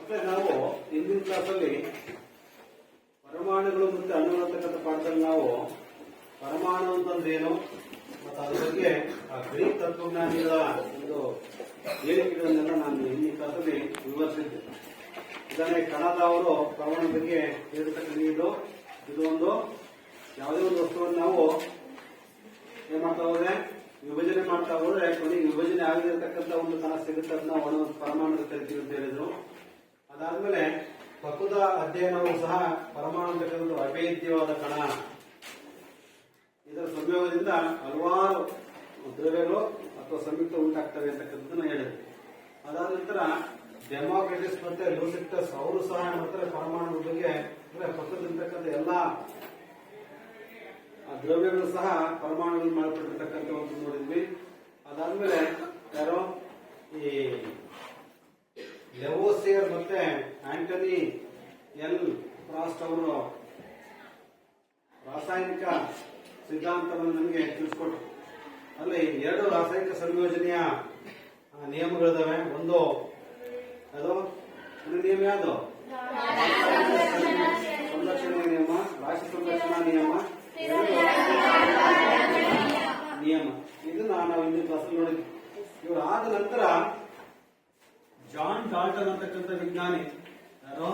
ಮತ್ತೆ ನಾವು ಹಿಂದಿನ ಕ್ಲಾಸಲ್ಲಿ ಪರಮಾಣುಗಳು ಮತ್ತೆ ಅಣುಗಳು ಅಂತಕ್ಕಂಥ ಪಾಠದಲ್ಲಿ ನಾವು ಪರಮಾಣು ಅಂತಂದ್ರೇನು ಮತ್ತು ಅದ್ರ ಬಗ್ಗೆ ಆ ಗ್ರೀಕ್ ತತ್ವಜ್ಞಾನಿಗಳ ಒಂದು ಹೇಳಿಕೆಗಳನ್ನೆಲ್ಲ ನಾನು ಹಿಂದಿನ ಕ್ಲಾಸಲ್ಲಿ ವಿವರಿಸಿದ್ದೆ. ಇದನ್ನೇ ಕಣದವರು ಪರಮಾಣು ಬಗ್ಗೆ ಹೇಳಿರ್ತಕ್ಕಂಥ ಇದು ಒಂದು ಯಾವುದೇ ಒಂದು ವಸ್ತುವನ್ನು ನಾವು ಏನ್ ಮಾಡ್ತಾ ಹೋದ್ರೆ ವಿಭಜನೆ ಮಾಡ್ತಾ ಹೋದ್ರೆ ಕೊನೆಗೆ ವಿಭಜನೆ ಆಗದಿರತಕ್ಕಂಥ ಒಂದು ಕಣ ಸಿಗುತ್ತೆ, ಅದನ್ನ ಒಂದು ಪರಮಾಣು ಕರಿತೀವಿ ಅಂತ ಹೇಳಿದ್ರು. ಅದಾದ್ಮೇಲೆ ಪಕ್ಕದ ಅಧ್ಯಯನವೂ ಸಹ ಪರಮಾಣು ಅಂತಕ್ಕಂಥ ಅಭೇದ್ಯವಾದ ಕಣ, ಇದರ ಸಂಯೋಗದಿಂದ ಹಲವಾರು ದ್ರವ್ಯಗಳು ಅಥವಾ ಸಂಯುಕ್ತ ಉಂಟಾಗ್ತವೆ ಅಂತಕ್ಕಂಥದ್ದನ್ನ ಹೇಳಿದ್ರು. ಅದಾದ ನಂತರ ಡೆಮೋಕ್ರಿಟಸ್ ಮತ್ತೆ ಲೂಸಿಕ್ಟಸ್ ಅವರು ಸಹ ಮಾಡ್ತಾರೆ ಪರಮಾಣು ಬಗ್ಗೆ, ಅಂದ್ರೆ ಪಕ್ಕದಲ್ಲಿರ್ತಕ್ಕಂಥ ಎಲ್ಲಾ ದ್ರವ್ಯಗಳು ಸಹ ಪರಮಾಣುಗಳು ಮಾಡಲ್ಪಟ್ಟಿರ್ತಕ್ಕಂಥ ಒಂದು ನೋಡಿದ್ವಿ. ಅದಾದ್ಮೇಲೆ ಯಾರೋ ಈ ಲೆವೋಸಿಯರ್ ಮತ್ತೆ ಆಂಟನಿ ಎಲ್ ಫ್ರಾಸ್ಟ್ ಅವರು ರಾಸಾಯನಿಕ ಸಿದ್ಧಾಂತವನ್ನು ನಮಗೆ ತಿಳಿಸ್ಕೊಟ್ರು. ಅಲ್ಲಿ ಎರಡು ರಾಸಾಯನಿಕ ಸಂಯೋಜನೆಯ ನಿಯಮಗಳಿದಾವೆ. ಒಂದು ಅದು ನಿಯಮ ಯಾವುದು? ಸಂರಕ್ಷಣೆಯ ನಿಯಮ, ರಾಶಿ ಸಂರಕ್ಷಣಾ ನಿಯಮ, ನಿಯಮ. ಇದನ್ನ ನಾವು ಹಿಂದಿನ ಕ್ಲಾಸಲ್ಲಿ ನೋಡಿದ್ವಿ. ಇವರು ಆದ ನಂತರ ಜಾನ್ ಡಾಲ್ಟನ್ ಅಂತಕ್ಕಂಥ ವಿಜ್ಞಾನಿ, ಯಾರು?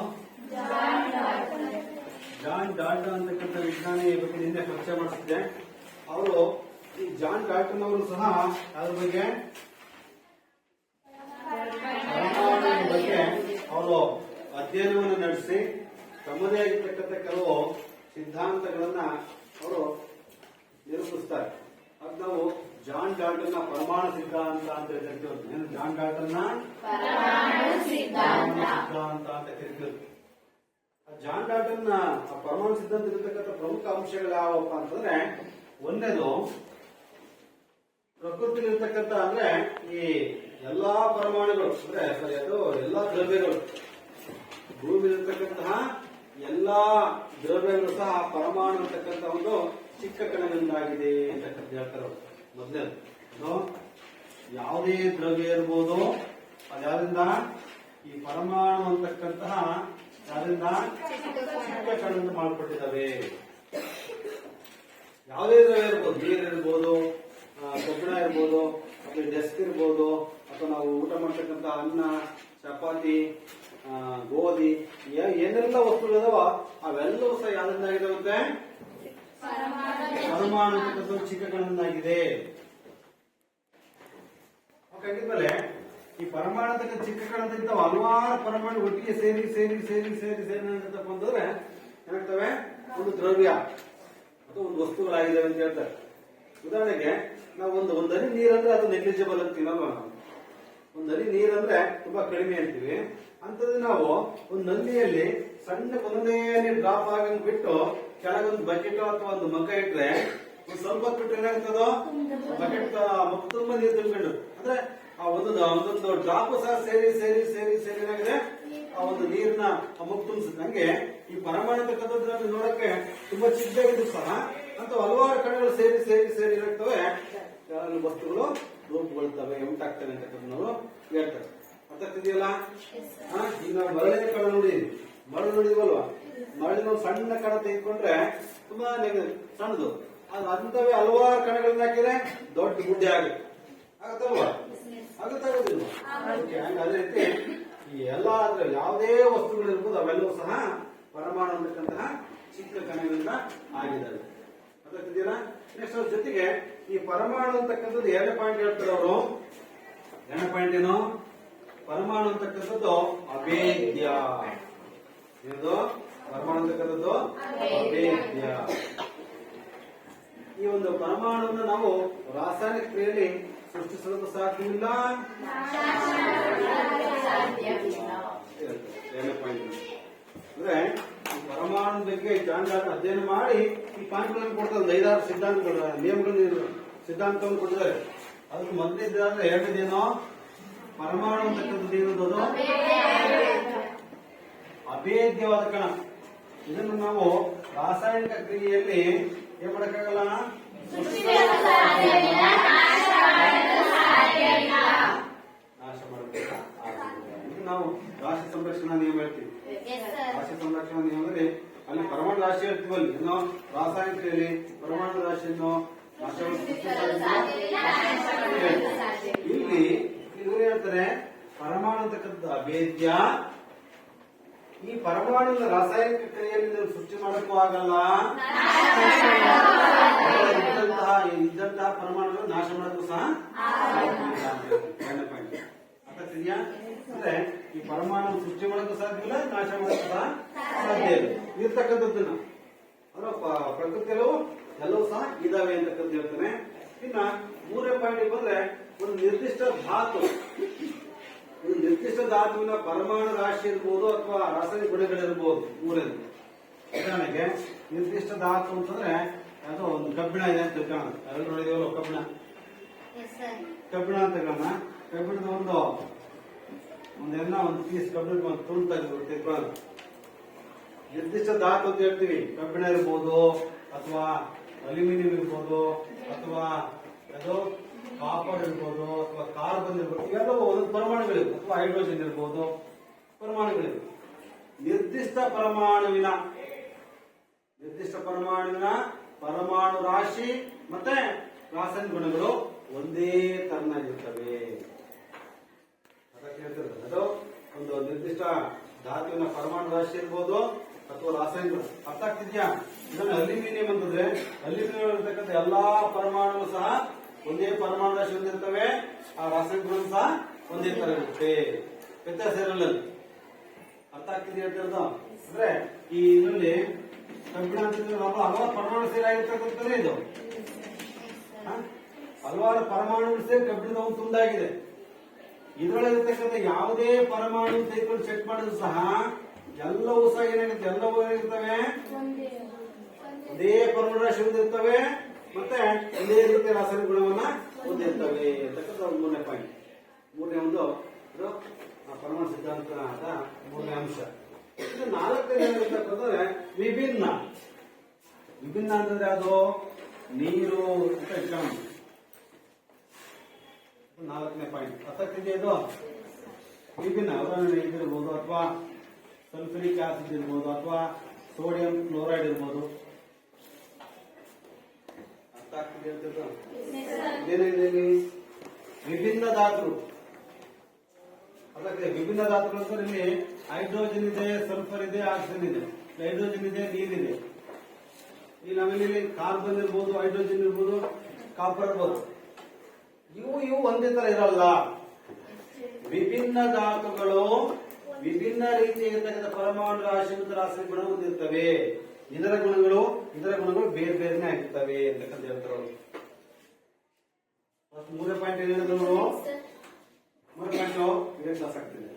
ಜಾನ್ ಡಾಲ್ಟನ್ ಅಂತಕ್ಕಂಥ ವಿಜ್ಞಾನಿ ಬಗ್ಗೆ ನಿನ್ನೆ ಪರಿಚಯ ಮಾಡಿಸಿದ್ದೆ. ಅವರು ಈ ಜಾನ್ ಡಾಲ್ಟನ್ ಅವರು ಸಹ ಅದ್ರ ಬಗ್ಗೆ ಅವರು ಅಧ್ಯಯನವನ್ನು ನಡೆಸಿ ತಮ್ಮದೇ ಆಗಿರ್ತಕ್ಕಂಥ ಕೆಲವು ಸಿದ್ಧಾಂತಗಳನ್ನ ಅವರು ನಿರೂಪಿಸ್ತಾರೆ. ಅದು ನಾವು ಜಾನ್ ಡಾಲ್ಟನ್ ಪರಮಾಣು ಸಿದ್ಧಾಂತ ಅಂತ ಕರಿತೀವಿ. ಜಾನ್ ಡಾಲ್ಟನ್ ಸಿದ್ಧಾಂತ ಅಂತ ಕರಿತೀವಿ. ಜಾನ್ ಡಾಲ್ಟನ್ ಪರಮಾಣು ಸಿದ್ಧಾಂತ ಇರತಕ್ಕಂಥ ಪ್ರಮುಖ ಅಂಶಗಳು ಯಾವಪ್ಪ ಅಂತಂದ್ರೆ, ಒಂದೇದು ಪ್ರಕೃತಿಲಿರ್ತಕ್ಕಂಥ ಅಂದ್ರೆ ಈ ಎಲ್ಲಾ ಪರಮಾಣುಗಳು ಅಂದ್ರೆ ಅದು ಎಲ್ಲಾ ದ್ರವ್ಯಗಳು, ಭೂಮಿಲಿರ್ತಕ್ಕಂತಹ ಎಲ್ಲಾ ದ್ರವ್ಯಗಳು ಸಹ ಪರಮಾಣು ಅಂತಕ್ಕಂಥ ಒಂದು ಚಿಕ್ಕ ಕಣಗಳಿಂದಾಗಿದೆ ಅಂತಕ್ಕಂಥ ಹೇಳ್ತಾರೆ. ಮೊದಲೇದು ಯಾವುದೇ ದ್ರವ್ಯ ಇರ್ಬೋದು, ಅದ್ಯಾವುದರಿಂದ ಈ ಪರಮಾಣು ಅಂತಕ್ಕಂತಹ ಯಾವ್ದ್ರಿಂದ ಚಿಕ್ಕ ಕಣದಿಂದ ಮಾಡಲ್ಪಟ್ಟಿದ್ದಾವೆ. ಯಾವುದೇ ದ್ರವ್ಯ ಇರ್ಬೋದು, ನೀರು ಇರ್ಬೋದು, ಕಬ್ಬಿಣ ಇರ್ಬೋದು, ಅಥವಾ ಡೆಸ್ಕ್ ಇರ್ಬೋದು, ಅಥವಾ ನಾವು ಊಟ ಮಾಡ್ತಕ್ಕಂಥ ಅನ್ನ, ಚಪಾತಿ, ಗೋಧಿ, ಏನೆಲ್ಲ ವಸ್ತುಗಳಿದಾವ ಅವೆಲ್ಲವೂ ಸಹ ಯಾವ್ದಿಂದಾಗಿದಾವಂತೆ? ಪರಮಾಣು ಅಂತಕ್ಕಂಥ ಚಿಕ್ಕ ಕಣದಿಂದಾಗಿದೆ. ಹಾಗಿದ್ಮೇಲೆ ಈ ಪರಮಾಣು ಅಂತಕ್ಕಂಥ ಚಿಕ್ಕ ಕಣದಿಂದ ಹಲವಾರು ಪರಮಾಣು ಒಟ್ಟಿಗೆ ಸೇರಿ ಸೇರಿ ಸೇರಿ ಸೇರಿ ಸೇರಿ ಏನಾಗ್ತಪ್ಪ ಅಂತಂದ್ರೆ ಏನಾಗ್ತವೆ? ಒಂದು ದ್ರವ್ಯ ಅಥವಾ ಒಂದು ವಸ್ತುಗಳಾಗಿದ್ದಾವೆ ಅಂತ ಹೇಳ್ತಾರೆ. ಉದಾಹರಣೆಗೆ ನಾವು ಒಂದು ಹನಿ ನೀರಂದ್ರೆ ಅದು ನೆಗ್ಲಿಜಿಬಲ್ ಅಂತೀವಲ್ವ ನಾವು. ಒಂದು ಹನಿ ನೀರಂದ್ರೆ ತುಂಬಾ ಕಡಿಮೆ ಅಂತೀವಿ. ಅಂತದ್ದು ನಾವು ಒಂದು ನಲ್ಲಿಯಲ್ಲಿ ಸಣ್ಣ ಒಂದೇ ಡ್ರಾಪ್ ಆಗಿ ಬಿಟ್ಟು ಕೆಳಗೊಂದು ಬಕೆಟ್ ಅಥವಾ ಒಂದು ಮಗ್ಗ ಇಟ್ರೆ ಒಂದು ಸ್ವಲ್ಪ ಬಿಟ್ಟು ಏನಾಗ್ತದೋ ಬಕೆಟ್ ಮಗ್ ತುಂಬಾ ನೀರು ತುಂಬಿಕೊಂಡು, ಅಂದ್ರೆ ಆ ಒಂದೊಂದು ಡ್ರಾಪ್ ಸಹ ಸೇರಿ ಸೇರಿ ಸೇರಿ ಸೇರಿ ಏನಾಗಿದೆ ಆ ಒಂದು ನೀರಿನ ಮಗ್ ತುಂಬಿಸುತ್ತೆ. ಹಂಗೆ ಈ ಪರಮಾಣು ಅಂತಕ್ಕಂಥದ್ದು ನೋಡಕ್ಕೆ ತುಂಬಾ ಚಿಕ್ಕದಾಗಿದ್ರು ಸಹ ಅಂತ ಹಲವಾರು ಕಣಗಳು ಸೇರಿ ಸೇರಿ ಸೇರಿ ಏನಾಗ್ತವೆ, ಕೆಲವು ವಸ್ತುಗಳು ರೂಪುಗೊಳ್ತವೆ, ಉಂಟಾಗ್ತವೆ ಅಂತಕ್ಕಂಥ ನಾವು ಹೇಳ್ತಾರೆ. ಅರ್ಥ ಆಗ್ತಿದೆಯಲ್ಲ? ಈಗ ನಾವು ಮರಳಿನ ಕಣ ನೋಡಿದ್ವಿ, ಮರಳು ನೋಡಿದ್ವಲ್ವಾ? ಮರಳಿನ ಸಣ್ಣ ಕಣ ತೆಗೆದುಕೊಂಡ್ರೆ ತುಂಬಾ ಸಣ್ಣದು, ಅದು ಅಂತವೇ ಹಲವಾರು ಕಣಗಳನ್ನ ಹಾಕಿದ್ರೆ ದೊಡ್ಡ ಗುಡ್ಡೆ ಆಗತ್ತಲ್ವಾ? ಆಗುತ್ತಾಗೋದಿಲ್ವಾ? ಅದೇ ರೀತಿ ಈ ಎಲ್ಲಾ ಯಾವುದೇ ವಸ್ತುಗಳಿರ್ಬೋದು ಅವೆಲ್ಲವೂ ಸಹ ಪರಮಾಣು ಅಂತಕ್ಕಂತಹ ಚಿಕ್ಕ ಕಣಗಳಿಂದ ಆಗಿದ್ದಾವೆ. ಅರ್ಥಾಗ್ತಿದೆಯಲ್ಲ? ನೆಕ್ಸ್ಟ್ ಅವ್ರ ಜೊತೆಗೆ ಈ ಪರಮಾಣು ಅಂತಕ್ಕಂಥದ್ದು 2 ಪಾಯಿಂಟ್ ಹೇಳ್ತಾರೆ ಅವರು. 2 ಪಾಯಿಂಟ್ ಏನು? ಪರಮಾಣು ಅಂತಕ್ಕಂಥದ್ದು ಅಭೇದ್ಯ. ಇದು ಪರಮಾಣು ಅಂತಕ್ಕಂಥದ್ದು ಅಭೇದ್ಯ. ಈ ಒಂದು ಪರಮಾಣುವನ್ನು ನಾವು ರಾಸಾಯನಿಕ ಕ್ರಿಯೆಯಲ್ಲಿ ಸೃಷ್ಟಿಸಲು ಸಾಧ್ಯವಿಲ್ಲ. 2 ಪಾಯಿಂಟ್ ಅಂದ್ರೆ ಈ ಪರಮಾಣು ಬಗ್ಗೆ ಜಾನ್ ಡಾಲ್ಟನ್ ಅಧ್ಯಯನ ಮಾಡಿ ಈ ಪಾಯಿಂಟ್ಗಳನ್ನು ಕೊಡ್ತಾರೆ. ಒಂದು 5-6 ಸಿದ್ಧಾಂತಗಳು, ನಿಯಮಗಳು, ಸಿದ್ಧಾಂತವನ್ನು ಕೊಟ್ಟಿದ್ದಾರೆ. ಅದಕ್ಕೆ ಮೊದಲಿದ್ದಾದ್ರೆ ಎರಡನೇದೇನೋ ಪರಮಾಣು ಅಂತಕ್ಕಂಥದ್ದು ಏನದು? ಅಭೇದ್ಯವಾದ ಕಣ. ಇದನ್ನು ನಾವು ರಾಸಾಯನಿಕ ಕ್ರಿಯೆಯಲ್ಲಿ ಏನ್ ಮಾಡಕ್ಕಾಗಲ್ಲ, ನಾಶ ಮಾಡಬೇಕಾಗ. ನಾವು ರಾಶಿ ಸಂರಕ್ಷಣಾ ನಿಯಮ ಹೇಳ್ತೀವಿ. ರಾಶಿ ಸಂರಕ್ಷಣಾ ನಿಯಮದಲ್ಲಿ ಅಲ್ಲಿ ಪರಮಾಣು ರಾಶಿ ಹೇಳ್ತೀವಲ್ಲಿ ಏನೋ ರಾಸಾಯನಿಕದಲ್ಲಿ ಪರಮಾಣು ರಾಶಿಯನ್ನು ಇಲ್ಲಿ ಇವರು ಹೇಳ್ತಾರೆ ಪರಮಾಣು ಅಂತಕ್ಕಂಥ ಅಭೇದ್ಯ. ಈ ಪರಮಾಣು ರಾಸಾಯನಿಕ ಕ್ರಿಯೆಯಲ್ಲಿ ಸೃಷ್ಟಿ ಮಾಡಕ್ಕೂ ಆಗಲ್ಲ, ಇದ್ದಂತಹ ಪರಮಾಣುಗಳು ನಾಶ ಮಾಡಕ್ಕೂ ಸಹ ಅರ್ಥಾಗ್ತಿದ್ಯಾ? ಅಂದ್ರೆ ಈ ಪರಮಾಣು ಸೃಷ್ಟಿ ಮಾಡಕ್ಕೂ ಸಾಧ್ಯ ಇಲ್ಲ, ನಾಶ ಮಾಡಕ್ಕೂ ಸಹ ಸಾಧ್ಯ ಇಲ್ಲ. ಇರ್ತಕ್ಕಂಥದ್ದನ್ನ ಅಂದ್ರೆ ಪ್ರಕೃತಿಯಲ್ಲೂ ಎಲ್ಲವೂ ಸಹ ಇದಾವೆ ಅಂತಕ್ಕಂಥ ಹೇಳ್ತಾನೆ. ಇನ್ನ 3ನೇ ಪಾಯಿಂಟ್ ಬಂದ್ರೆ ಒಂದು ನಿರ್ದಿಷ್ಟ ಧಾತುವಿನ ಪರಮಾಣು ರಾಶಿ ಇರ್ಬೋದು ಅಥವಾ ರಾಸಾಯನಿಕ ಗುಣಗಳಿರ್ಬೋದು. 3ನೇದು ಉದಾಹರಣೆಗೆ ನಿರ್ದಿಷ್ಟ ಧಾತು ಅಂತಂದ್ರೆ ಅದು ಒಂದು ಕಬ್ಬಿಣ ಇದೆ ಅಂತ ತಿಳ್ಕೊಳ್ಳೋಣ. ಎಲ್ಲ ನೋಡಿದೇವಲ್ಲ ಕಬ್ಬಿಣ ಅಂತ ತಿಳ್ಕೊಳ್ಳೋಣ. ಕಬ್ಬಿಣದ ಒಂದು ಪೀಸ್ ಕಬ್ಬಿಣದ ಒಂದು ತುಂಡು ತೆಗೆದು ತಿಳ್ಕೊಳ್ಳೋಣ. ನಿರ್ದಿಷ್ಟ ಧಾತು ಅಂತ ಹೇಳ್ತೀವಿ. ಕಬ್ಬಿಣ ಇರ್ಬೋದು ಅಥವಾ ಅಲ್ಯೂಮಿನಿಯಂ ಇರ್ಬೋದು ಅಥವಾ ಅದು ಕಾಪರ್ ಇರ್ಬೋದು ಅಥವಾ ಕಾರ್ಬನ್ ಇರ್ಬೋದು. ಇವೆಲ್ಲವೂ ಒಂದೊಂದು ಪರಮಾಣುಗಳಿವೆ. ಅಥವಾ ಹೈಡ್ರೋಜನ್ ಇರ್ಬೋದು, ಪರಮಾಣುಗಳಿವೆ. ನಿರ್ದಿಷ್ಟ ಪರಮಾಣುವಿನ ಪರಮಾಣು ರಾಶಿ ಮತ್ತೆ ರಾಸಾಯನಿಕ ಗುಣಗಳು ಒಂದೇ ತರನಾಗಿರ್ತವೆ. ಅದು ಒಂದು ನಿರ್ದಿಷ್ಟ ಧಾತುವಿನ ಪರಮಾಣು ರಾಶಿ ಇರ್ಬೋದು ಅಥವಾ ರಾಸಾಯನಿಕ. ಅರ್ಥ ಆಗ್ತಿದ್ಯಾ? ಇದನ್ನು ಅಲ್ಯೂಮಿನಿಯಂ ಅಂತಂದ್ರೆ ಅಲ್ಯೂಮಿನಿಯಂ ಇರತಕ್ಕಂಥ ಎಲ್ಲಾ ಪರಮಾಣು ಸಹ ಒಂದೇ ಪರಮಾಣು ರಾಶಿ ಹೊಂದಿರ್ತವೆ. ಆ ರಾಸಾಯನಿಕ ಗುಣ ಸಹ ಒಂದೇ ತರ ಇರುತ್ತೆ, ವ್ಯತ್ಯಾಸ ಇರಲ್ಲ. ಅರ್ಥ ಆಗ್ತಿದೆಯಾ ಅಂತ ಅಂದ್ರೆ ಈ ಇದರಲ್ಲಿ ಕಬ್ಬಿಣ ಅಂತಂದ್ರೆ ಹಲವಾರು ಪರಮಾಣು ಸೇರಾಗಿರ್ತಕ್ಕಂಥದ್ದೇ ಇದು. ಹಲವಾರು ಪರಮಾಣುಗಳು ಸೇರಿ ಕಬ್ಬಿಣದ ಒಂದು ತುಂಡಾಗಿದೆ. ಇದರೊಳಗಿರ್ತಕ್ಕಂಥ ಯಾವುದೇ ಪರಮಾಣು ತೆಗೆದುಕೊಂಡು ಚೆಕ್ ಮಾಡಿದ್ರು ಸಹ ಎಲ್ಲವೂ ಸಹ ಏನಾಗುತ್ತೆ, ಎಲ್ಲವೂ ಏನಿರ್ತವೆ ಒಂದೇ ಪರಮಾಣು ರಾಶಿ ಹೊಂದಿರ್ತವೆ ಮತ್ತೆ ಒಂದೇ ರೀತಿಯ ರಾಸಾಯನಿಕ ಗುಣವನ್ನ ಹೊಂದಿರ್ತವೆ ಅಂತಕ್ಕಂಥ 3ನೇ ಪಾಯಿಂಟ್. 3ನೇ ಒಂದು ಇದು ಪರಮಾಣು ಸಿದ್ಧಾಂತದ 3ನೇ ಅಂಶ. ಇದು 4ನೇ ಏನಿರ್ತಕ್ಕಂಥದ್ರೆ ವಿಭಿನ್ನ ಅಂತಂದ್ರೆ ಅದು ನೀರು ಅಂತ ಇಟ್ಕೊಂಡು 4ನೇ ಪಾಯಿಂಟ್. ಅರ್ಥಾಗ್ತಿದೆಯಾ? ಇದು ವಿಭಿನ್ನ ಉದಾಹರಣೆ ಇದಿರ್ಬೋದು ಅಥವಾ ಸಲ್ಫ್ಯೂರಿಕ್ ಆಸಿಡ್ ಇರ್ಬೋದು ಅಥವಾ ಸೋಡಿಯಂ ಕ್ಲೋರೈಡ್ ಇರ್ಬೋದು. ಅರ್ಥ ಆಗ್ತಿದೆ ಅಂತೇನಿದೆ ವಿಭಿನ್ನ ಧಾತುಗಳು. ಅದಕ್ಕೆ ವಿಭಿನ್ನ ಧಾತುಗಳು ಅಂದ್ರೆ ಇಲ್ಲಿ ಹೈಡ್ರೋಜನ್ ಇದೆ, ಸಲ್ಫರ್ ಇದೆ, ಆಕ್ಸಿಜನ್ ಇದೆ. ಹೈಡ್ರೋಜನ್ ಇದೆ, ನೀರಿದೆ. ಈ ನಮ್ಮಲ್ಲಿ ಕಾರ್ಬನ್ ಇರ್ಬೋದು, ಹೈಡ್ರೋಜನ್ ಇರ್ಬೋದು, ಕಾಪರ್ ಇರ್ಬೋದು. ಇವು ಒಂದೇ ತರ ಇರಲ್ಲ. ವಿಭಿನ್ನ ಧಾತುಗಳು ವಿಭಿನ್ನ ರೀತಿಯಾಗಿರ್ತಕ್ಕಂಥ ಪರಮಾಣು ರಾಶಿ ಮತ್ತು ರಾಸಾಯನಿಕ ಗುಣ ಹೊಂದಿರ್ತವೆ. ಇದರ ಗುಣಗಳು ಬೇರೆ ಬೇರೆನೇ ಆಗಿರ್ತವೆ ಅಂತಕ್ಕಂಥ ಹೇಳ್ತಾರೆ. 3ನೇ ಪಾಯಿಂಟ್ ಏನ್ ಹೇಳಿದ್ರು? 3ನೇ ಪಾಯಿಂಟ್ ಇದೇ ಕ್ಲಾಸ್ ಆಗ್ತಿದೆ.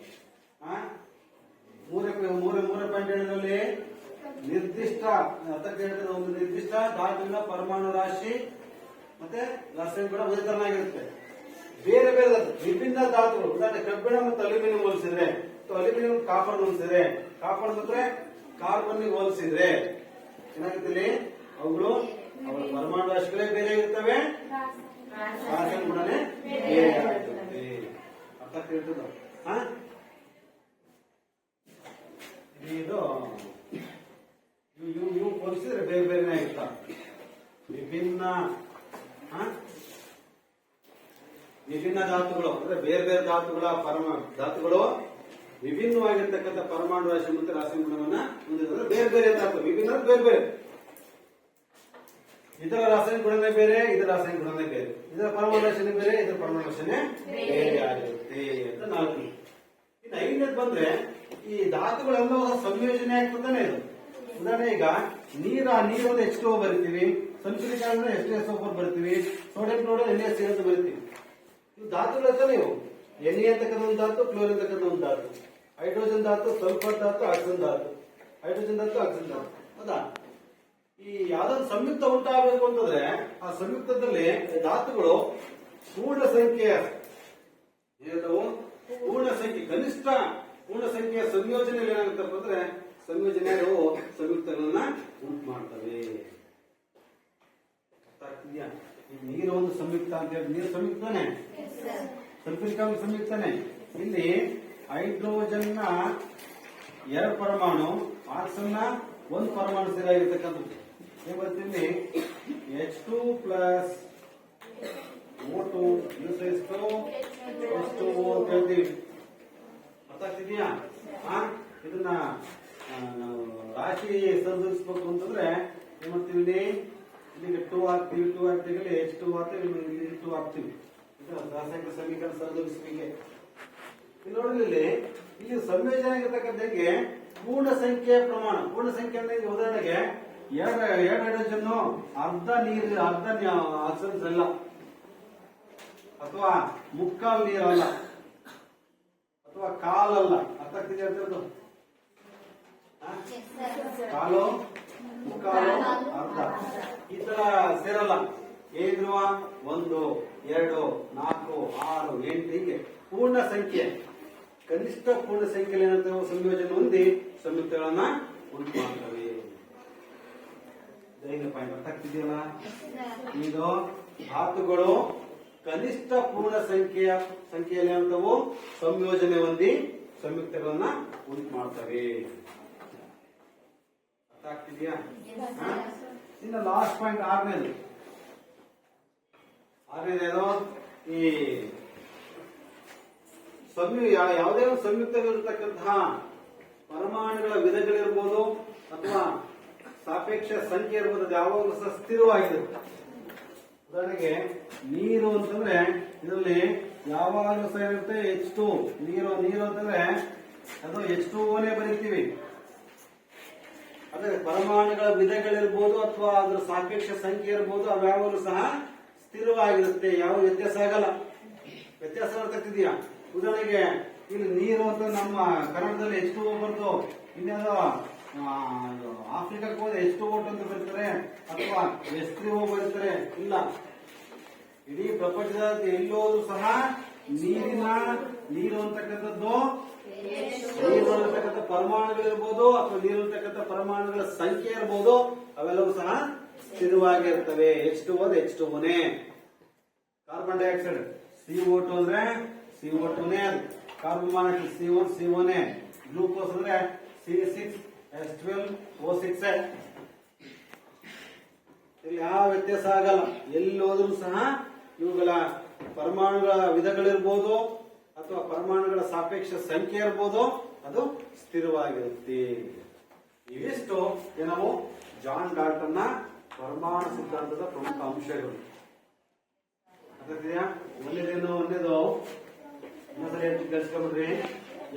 3ನೇ ಪಾಯಿಂಟ್ ಹೇಳಿದ್ರಲ್ಲಿ ನಿರ್ದಿಷ್ಟ ಅರ್ಥಕ್ಕೆ ಹೇಳ್ತಾರೆ ಒಂದು ನಿರ್ದಿಷ್ಟ ಧಾತುವಿನ ಪರಮಾಣು ರಾಶಿ ಮತ್ತೆ ರಾಸಾಯನಿಕ ಗುಣ ಒಂದೇ ತರನಾಗಿರುತ್ತೆ. ಬೇರೆ ಬೇರೆ ವಿಭಿನ್ನ ಧಾತುಗಳು ಉದಾಹರಣೆ ಕಬ್ಬಿಣ ಮತ್ತು ಅಲ್ಯೂಮಿನಿಯಂ ಹೋಲಿಸಿದ್ರೆ ಅಲ್ಯೂಮಿನಿಯಂ ಕಾಪರ್ ಹೋಲಿಸಿದ್ರೆ ಕಾಪರ್ ಮತ್ತೆ ಕಾರ್ಬನ್ ಹೋಲಿಸಿದ್ರೆ ಏನಾಗುತ್ತೆ? ಅವಳ ಪರಮಾಣು ರಾಶಿಗಳೇ ಬೇರೆ ಇರ್ತವೆ, ರಾಸಾಯನಿಕ ಗುಣನೇ ಬೇರೆ ಆಗಿರುತ್ತೆ. ಅರ್ಥ ಆಗ್ತಿರ್ತದ? ಇದು ಇವು ಹೋಲಿಸಿದ್ರೆ ಬೇರೆ ಬೇರೆನೇ ಆಗಿರ್ತಾವ. ವಿಭಿನ್ನ ಧಾತುಗಳು ಅಂದ್ರೆ ಬೇರೆ ಬೇರೆ ಧಾತುಗಳ ಧಾತುಗಳು ವಿಭಿನ್ನವಾಗಿರ್ತಕ್ಕಂಥ ಪರಮಾಣು ರಾಶಿ ಮತ್ತು ರಾಸಾಯನಿಕ ಗುಣವನ್ನ ಹೊಂದಿದ್ರೆ ಬೇರೆ ಬೇರೆ ಧಾತು. ವಿಭಿನ್ನ ಬೇರೆ ಬೇರೆ. ಇದರ ರಾಸಾಯನಿಕ ಗುಣನೇ ಬೇರೆ, ಇದರ ರಾಸಾಯನಿಕ ಗುಣನೇ ಬೇರೆ. ಇದರ ಪರಮಾಣು ರಾಶಿನೇ ಬೇರೆ, ಇದರ ಪರಮಾಣು ರಾಶಿನೇ ಬೇರೆ ಆಗಿರುತ್ತೆ ಅಂತ 4. ಇನ್ನು 5ನೇದು ಬಂದ್ರೆ ಈ ಧಾತುಗಳೆಲ್ಲವೂ ಸಂಯೋಜನೆ ಆಗ್ತದಾನೆ. ಇದು ಉದಾಹರಣೆ ಈಗ ನೀರನ್ನು H2O ಬರಿತೀವಿ, ಸಲ್ಫ್ಯೂರಿಕ್ ಆಸಿಡ್ H2SO4 ಬರ್ತೀವಿ, ಸೋಡಿಯಂ ಕ್ಲೋರೈಡ್ NaCl ಅಂತ ಬರ್ತೀವಿ. ಇವು ಧಾತುಗಳು ಇರ್ತಾನೆ. ಇವು Na ಅಂತಕ್ಕಂಥ ಒಂದು ಧಾತು, ಕ್ಲೋರಿನ್ ಅಂತಕ್ಕಂಥ ಒಂದು ಧಾತು, ಹೈಡ್ರೋಜನ್ ಧಾತು, ಸಲ್ಫರ್ ಧಾತು, ಆಕ್ಸಿಜನ್ ಧಾತು, ಹೈಡ್ರೋಜನ್ ಧಾತು, ಆಕ್ಸಿಜನ್ ಧಾತು. ಹೌದಾ? ಈ ಯಾವ್ದಾದ್ರು ಸಂಯುಕ್ತ ಉಂಟಾಗಬೇಕು ಅಂತಂದ್ರೆ ಆ ಸಂಯುಕ್ತದಲ್ಲಿ ಧಾತುಗಳು ಪೂರ್ಣ ಸಂಖ್ಯೆಯ ಕನಿಷ್ಠ ಪೂರ್ಣ ಸಂಖ್ಯೆಯ ಸಂಯೋಜನೆ ಏನಾಗುತ್ತಪ್ಪ ಅಂದ್ರೆ ಸಂಯೋಜನೆಗಳು ಸಂಯುಕ್ತಗಳನ್ನ ಉಂಟು ಮಾಡ್ತವೆ. ಈ ನೀರು ಒಂದು ಸಂಯುಕ್ತ ಅಂತ ಹೇಳಿ ನೀರು ಸಂಯುಕ್ತಾನೆ, ಸಲ್ಫ್ಯೂರಿಕ್ ಆಮ್ಲ ಸಂಯುಕ್ತಾನೆ. ಇಲ್ಲಿ ಹೈಡ್ರೋಜನ್ ನ 2 ಪರಮಾಣು, ಆಕ್ಸಿಜನ್ ನ 1 ಪರಮಾಣು ಸೇರಿಯಾಗಿರ್ತಕ್ಕಂಥದ್ದು. ಏನ್ ಬರ್ತೀನಿ H2 ಪ್ಲಸ್ O2 ಎಷ್ಟು H2O ಅಂತ ಹೇಳ್ತೀವಿ. ಅರ್ಥ ಆಗ್ತಿದ್ಯಾ? ಇದನ್ನ ರಾಶಿ ಸಂಯೋಜಿಸಬೇಕು ಅಂತಂದ್ರೆ ಏನ್ ಮಾಡ್ತೀವಿ, ಇಲ್ಲಿಗೆ 2 ಹಾಕ್ತೀವಿ, 2 ಹಾಕ್ತೀವಿ, H2 ಹಾಕ್ತೀವಿ, ಇಲ್ಲಿ 2 ಹಾಕ್ತೀವಿ. ರಾಸಾಯನಿಕ ಸಮೀಕರಣ ಸರಿದೂಗಿಸುವಿಕೆ. ಇಲ್ಲಿ ನೋಡಿದ್ರೆ ಇಲ್ಲಿ ಸಂಯೋಜನೆ ಆಗಿರ್ತಕ್ಕಂಥಕ್ಕೆ ಪೂರ್ಣ ಸಂಖ್ಯೆಯ ಪ್ರಮಾಣ. ಪೂರ್ಣ ಸಂಖ್ಯೆ ಅಂದ್ರೆ ಉದಾಹರಣೆಗೆ 2 ಹೈಡ್ರೋಜನ್, ಅರ್ಧ ನೀರು, ಅರ್ಧ ಆಕ್ಸಿಜನ್ ಅಲ್ಲ, ಅಥವಾ ಮುಕ್ಕಾಲು ನೀರಲ್ಲ, ಅಥವಾ ಕಾಲಲ್ಲ. ಅರ್ಥ ಆಗ್ತಿದೆ ಅಂತ ಕಾಲು, ಮುಕ್ಕಾಲು, ಅರ್ಧ ಈ ತರ ಸೇರಲ್ಲ. ಏನಿರುವ 1, 2, 4, 6, 8 ಹೀಗೆ ಪೂರ್ಣ ಸಂಖ್ಯೆ, ಕನಿಷ್ಠ ಪೂರ್ಣ ಸಂಖ್ಯೆಯಲ್ಲಿ ಏನಂತ ಸಂಯೋಜನೆ ಹೊಂದಿ ಸಂಯುಕ್ತಗಳನ್ನ ಉಂಟು ಮಾಡ್ತವೆ. ಪಾಯಿಂಟ್ ಅರ್ಥ ಆಗ್ತಿದೆಯಲ್ಲ? ಇದು ಧಾತುಗಳು ಕನಿಷ್ಠ ಪೂರ್ಣ ಸಂಖ್ಯೆಯಲ್ಲಿ ಏನಂತವು ಸಂಯೋಜನೆ ಹೊಂದಿ ಸಂಯುಕ್ತಗಳನ್ನ ಉಂಟು ಮಾಡ್ತವೆ. ಅರ್ಥ ಆಗ್ತಿದೆಯಾ? ಇನ್ನು ಲಾಸ್ಟ್ ಪಾಯಿಂಟ್ ಆರನೇದು ಈ ಯಾವುದೇ ಒಂದು ಸಂಯುಕ್ತಗಳಿರ್ತಕ್ಕಂತಹ ಪರಮಾಣುಗಳ ವಿಧಗಳಿರ್ಬೋದು ಅಥವಾ ಸಾಪೇಕ್ಷ ಸಂಖ್ಯೆ ಇರ್ಬೋದು, ಅದು ಯಾವಾಗಲೂ ಸಹ ಸ್ಥಿರವಾಗಿರುತ್ತೆ. ಉದಾಹರಣೆಗೆ ನೀರು ಅಂತಂದ್ರೆ ಇದರಲ್ಲಿ ಯಾವಾಗಲೂ ಸಹ ಇರುತ್ತೆ H2. ನೀರು ಅಂತಂದ್ರೆ ಅದು H2O ಬರೀತೀವಿ. ಅದೇ ಪರಮಾಣುಗಳ ವಿಧಗಳಿರ್ಬೋದು ಅಥವಾ ಅದ್ರ ಸಾಪೇಕ್ಷ ಸಂಖ್ಯೆ ಇರ್ಬೋದು, ಅವು ಯಾವಾಗಲೂ ಸಹ ಸ್ಥಿರವಾಗಿರುತ್ತೆ, ಯಾವ ವ್ಯತ್ಯಾಸ ಆಗಲ್ಲ. ವ್ಯತ್ಯಾಸ ಆಗ್ತಿದೆಯಾ? ಉದಾಹರಣೆಗೆ ಇಲ್ಲಿ ನೀರು ಅಂತ ನಮ್ಮ ಕನ್ನಡದಲ್ಲಿ H2O ಬಂತು, ಇನ್ಯಾವುದೋ ಆಫ್ರಿಕಾಕ್ಕೆ ಹೋದ್ರೆ H2O ಅಂತ ಬರೀತಾರೆ, ಅಥವಾ H3O ಬರೀತಾರೆ. ಇಲ್ಲ, ಇಡೀ ಪ್ರಪಂಚದ ಎಲ್ಲೋದು ಸಹ ನೀರು ಅಂತಕ್ಕಂಥದ್ದು, ನೀರು ಅಂತಕ್ಕಂಥ ಪರಮಾಣುಗಳಿರ್ಬೋದು ಅಥವಾ ನೀರು ಅಂತಕ್ಕಂಥ ಪರಮಾಣುಗಳ ಸಂಖ್ಯೆ ಇರ್ಬೋದು, ಅವೆಲ್ಲವೂ ಸಹ ಸ್ಥಿರವಾಗಿರ್ತವೆ. H2O H2O. Carbon dioxide CO2 ಅಂದ್ರೆ CO2ನೇ, carbon monoxide CO1 CO1. Glucose ಅಂದ್ರೆ C6H12O6. ಇಲ್ಲಿ ಯಾವ ವ್ಯತ್ಯಾಸ ಆಗಲ್ಲ. ಎಲ್ಲಿ ಹೋದ್ರೂ ಸಹ ಇವುಗಳ ಪರಮಾಣುಗಳ ವಿಧಗಳಿರ್ಬೋದು ಅಥವಾ ಪರಮಾಣುಗಳ ಸಾಪೇಕ್ಷ ಸಂಖ್ಯೆ ಇರ್ಬೋದು, ಅದು ಸ್ಥಿರವಾಗಿರುತ್ತೆ. ಇವಿಷ್ಟು ನಾವು ಜಾನ್ ಡಾಲ್ಟನ್ ನ ಪರಮಾಣು ಸಿದ್ಧಾಂತದ ಪ್ರಮುಖ ಅಂಶಗಳು. ಒಂದೇದು ಇನ್ನೊಂದ್ಸರಿ ಕೇಳಿಸ್ಕೊಂಡ್ಬಿಡ್ರಿ.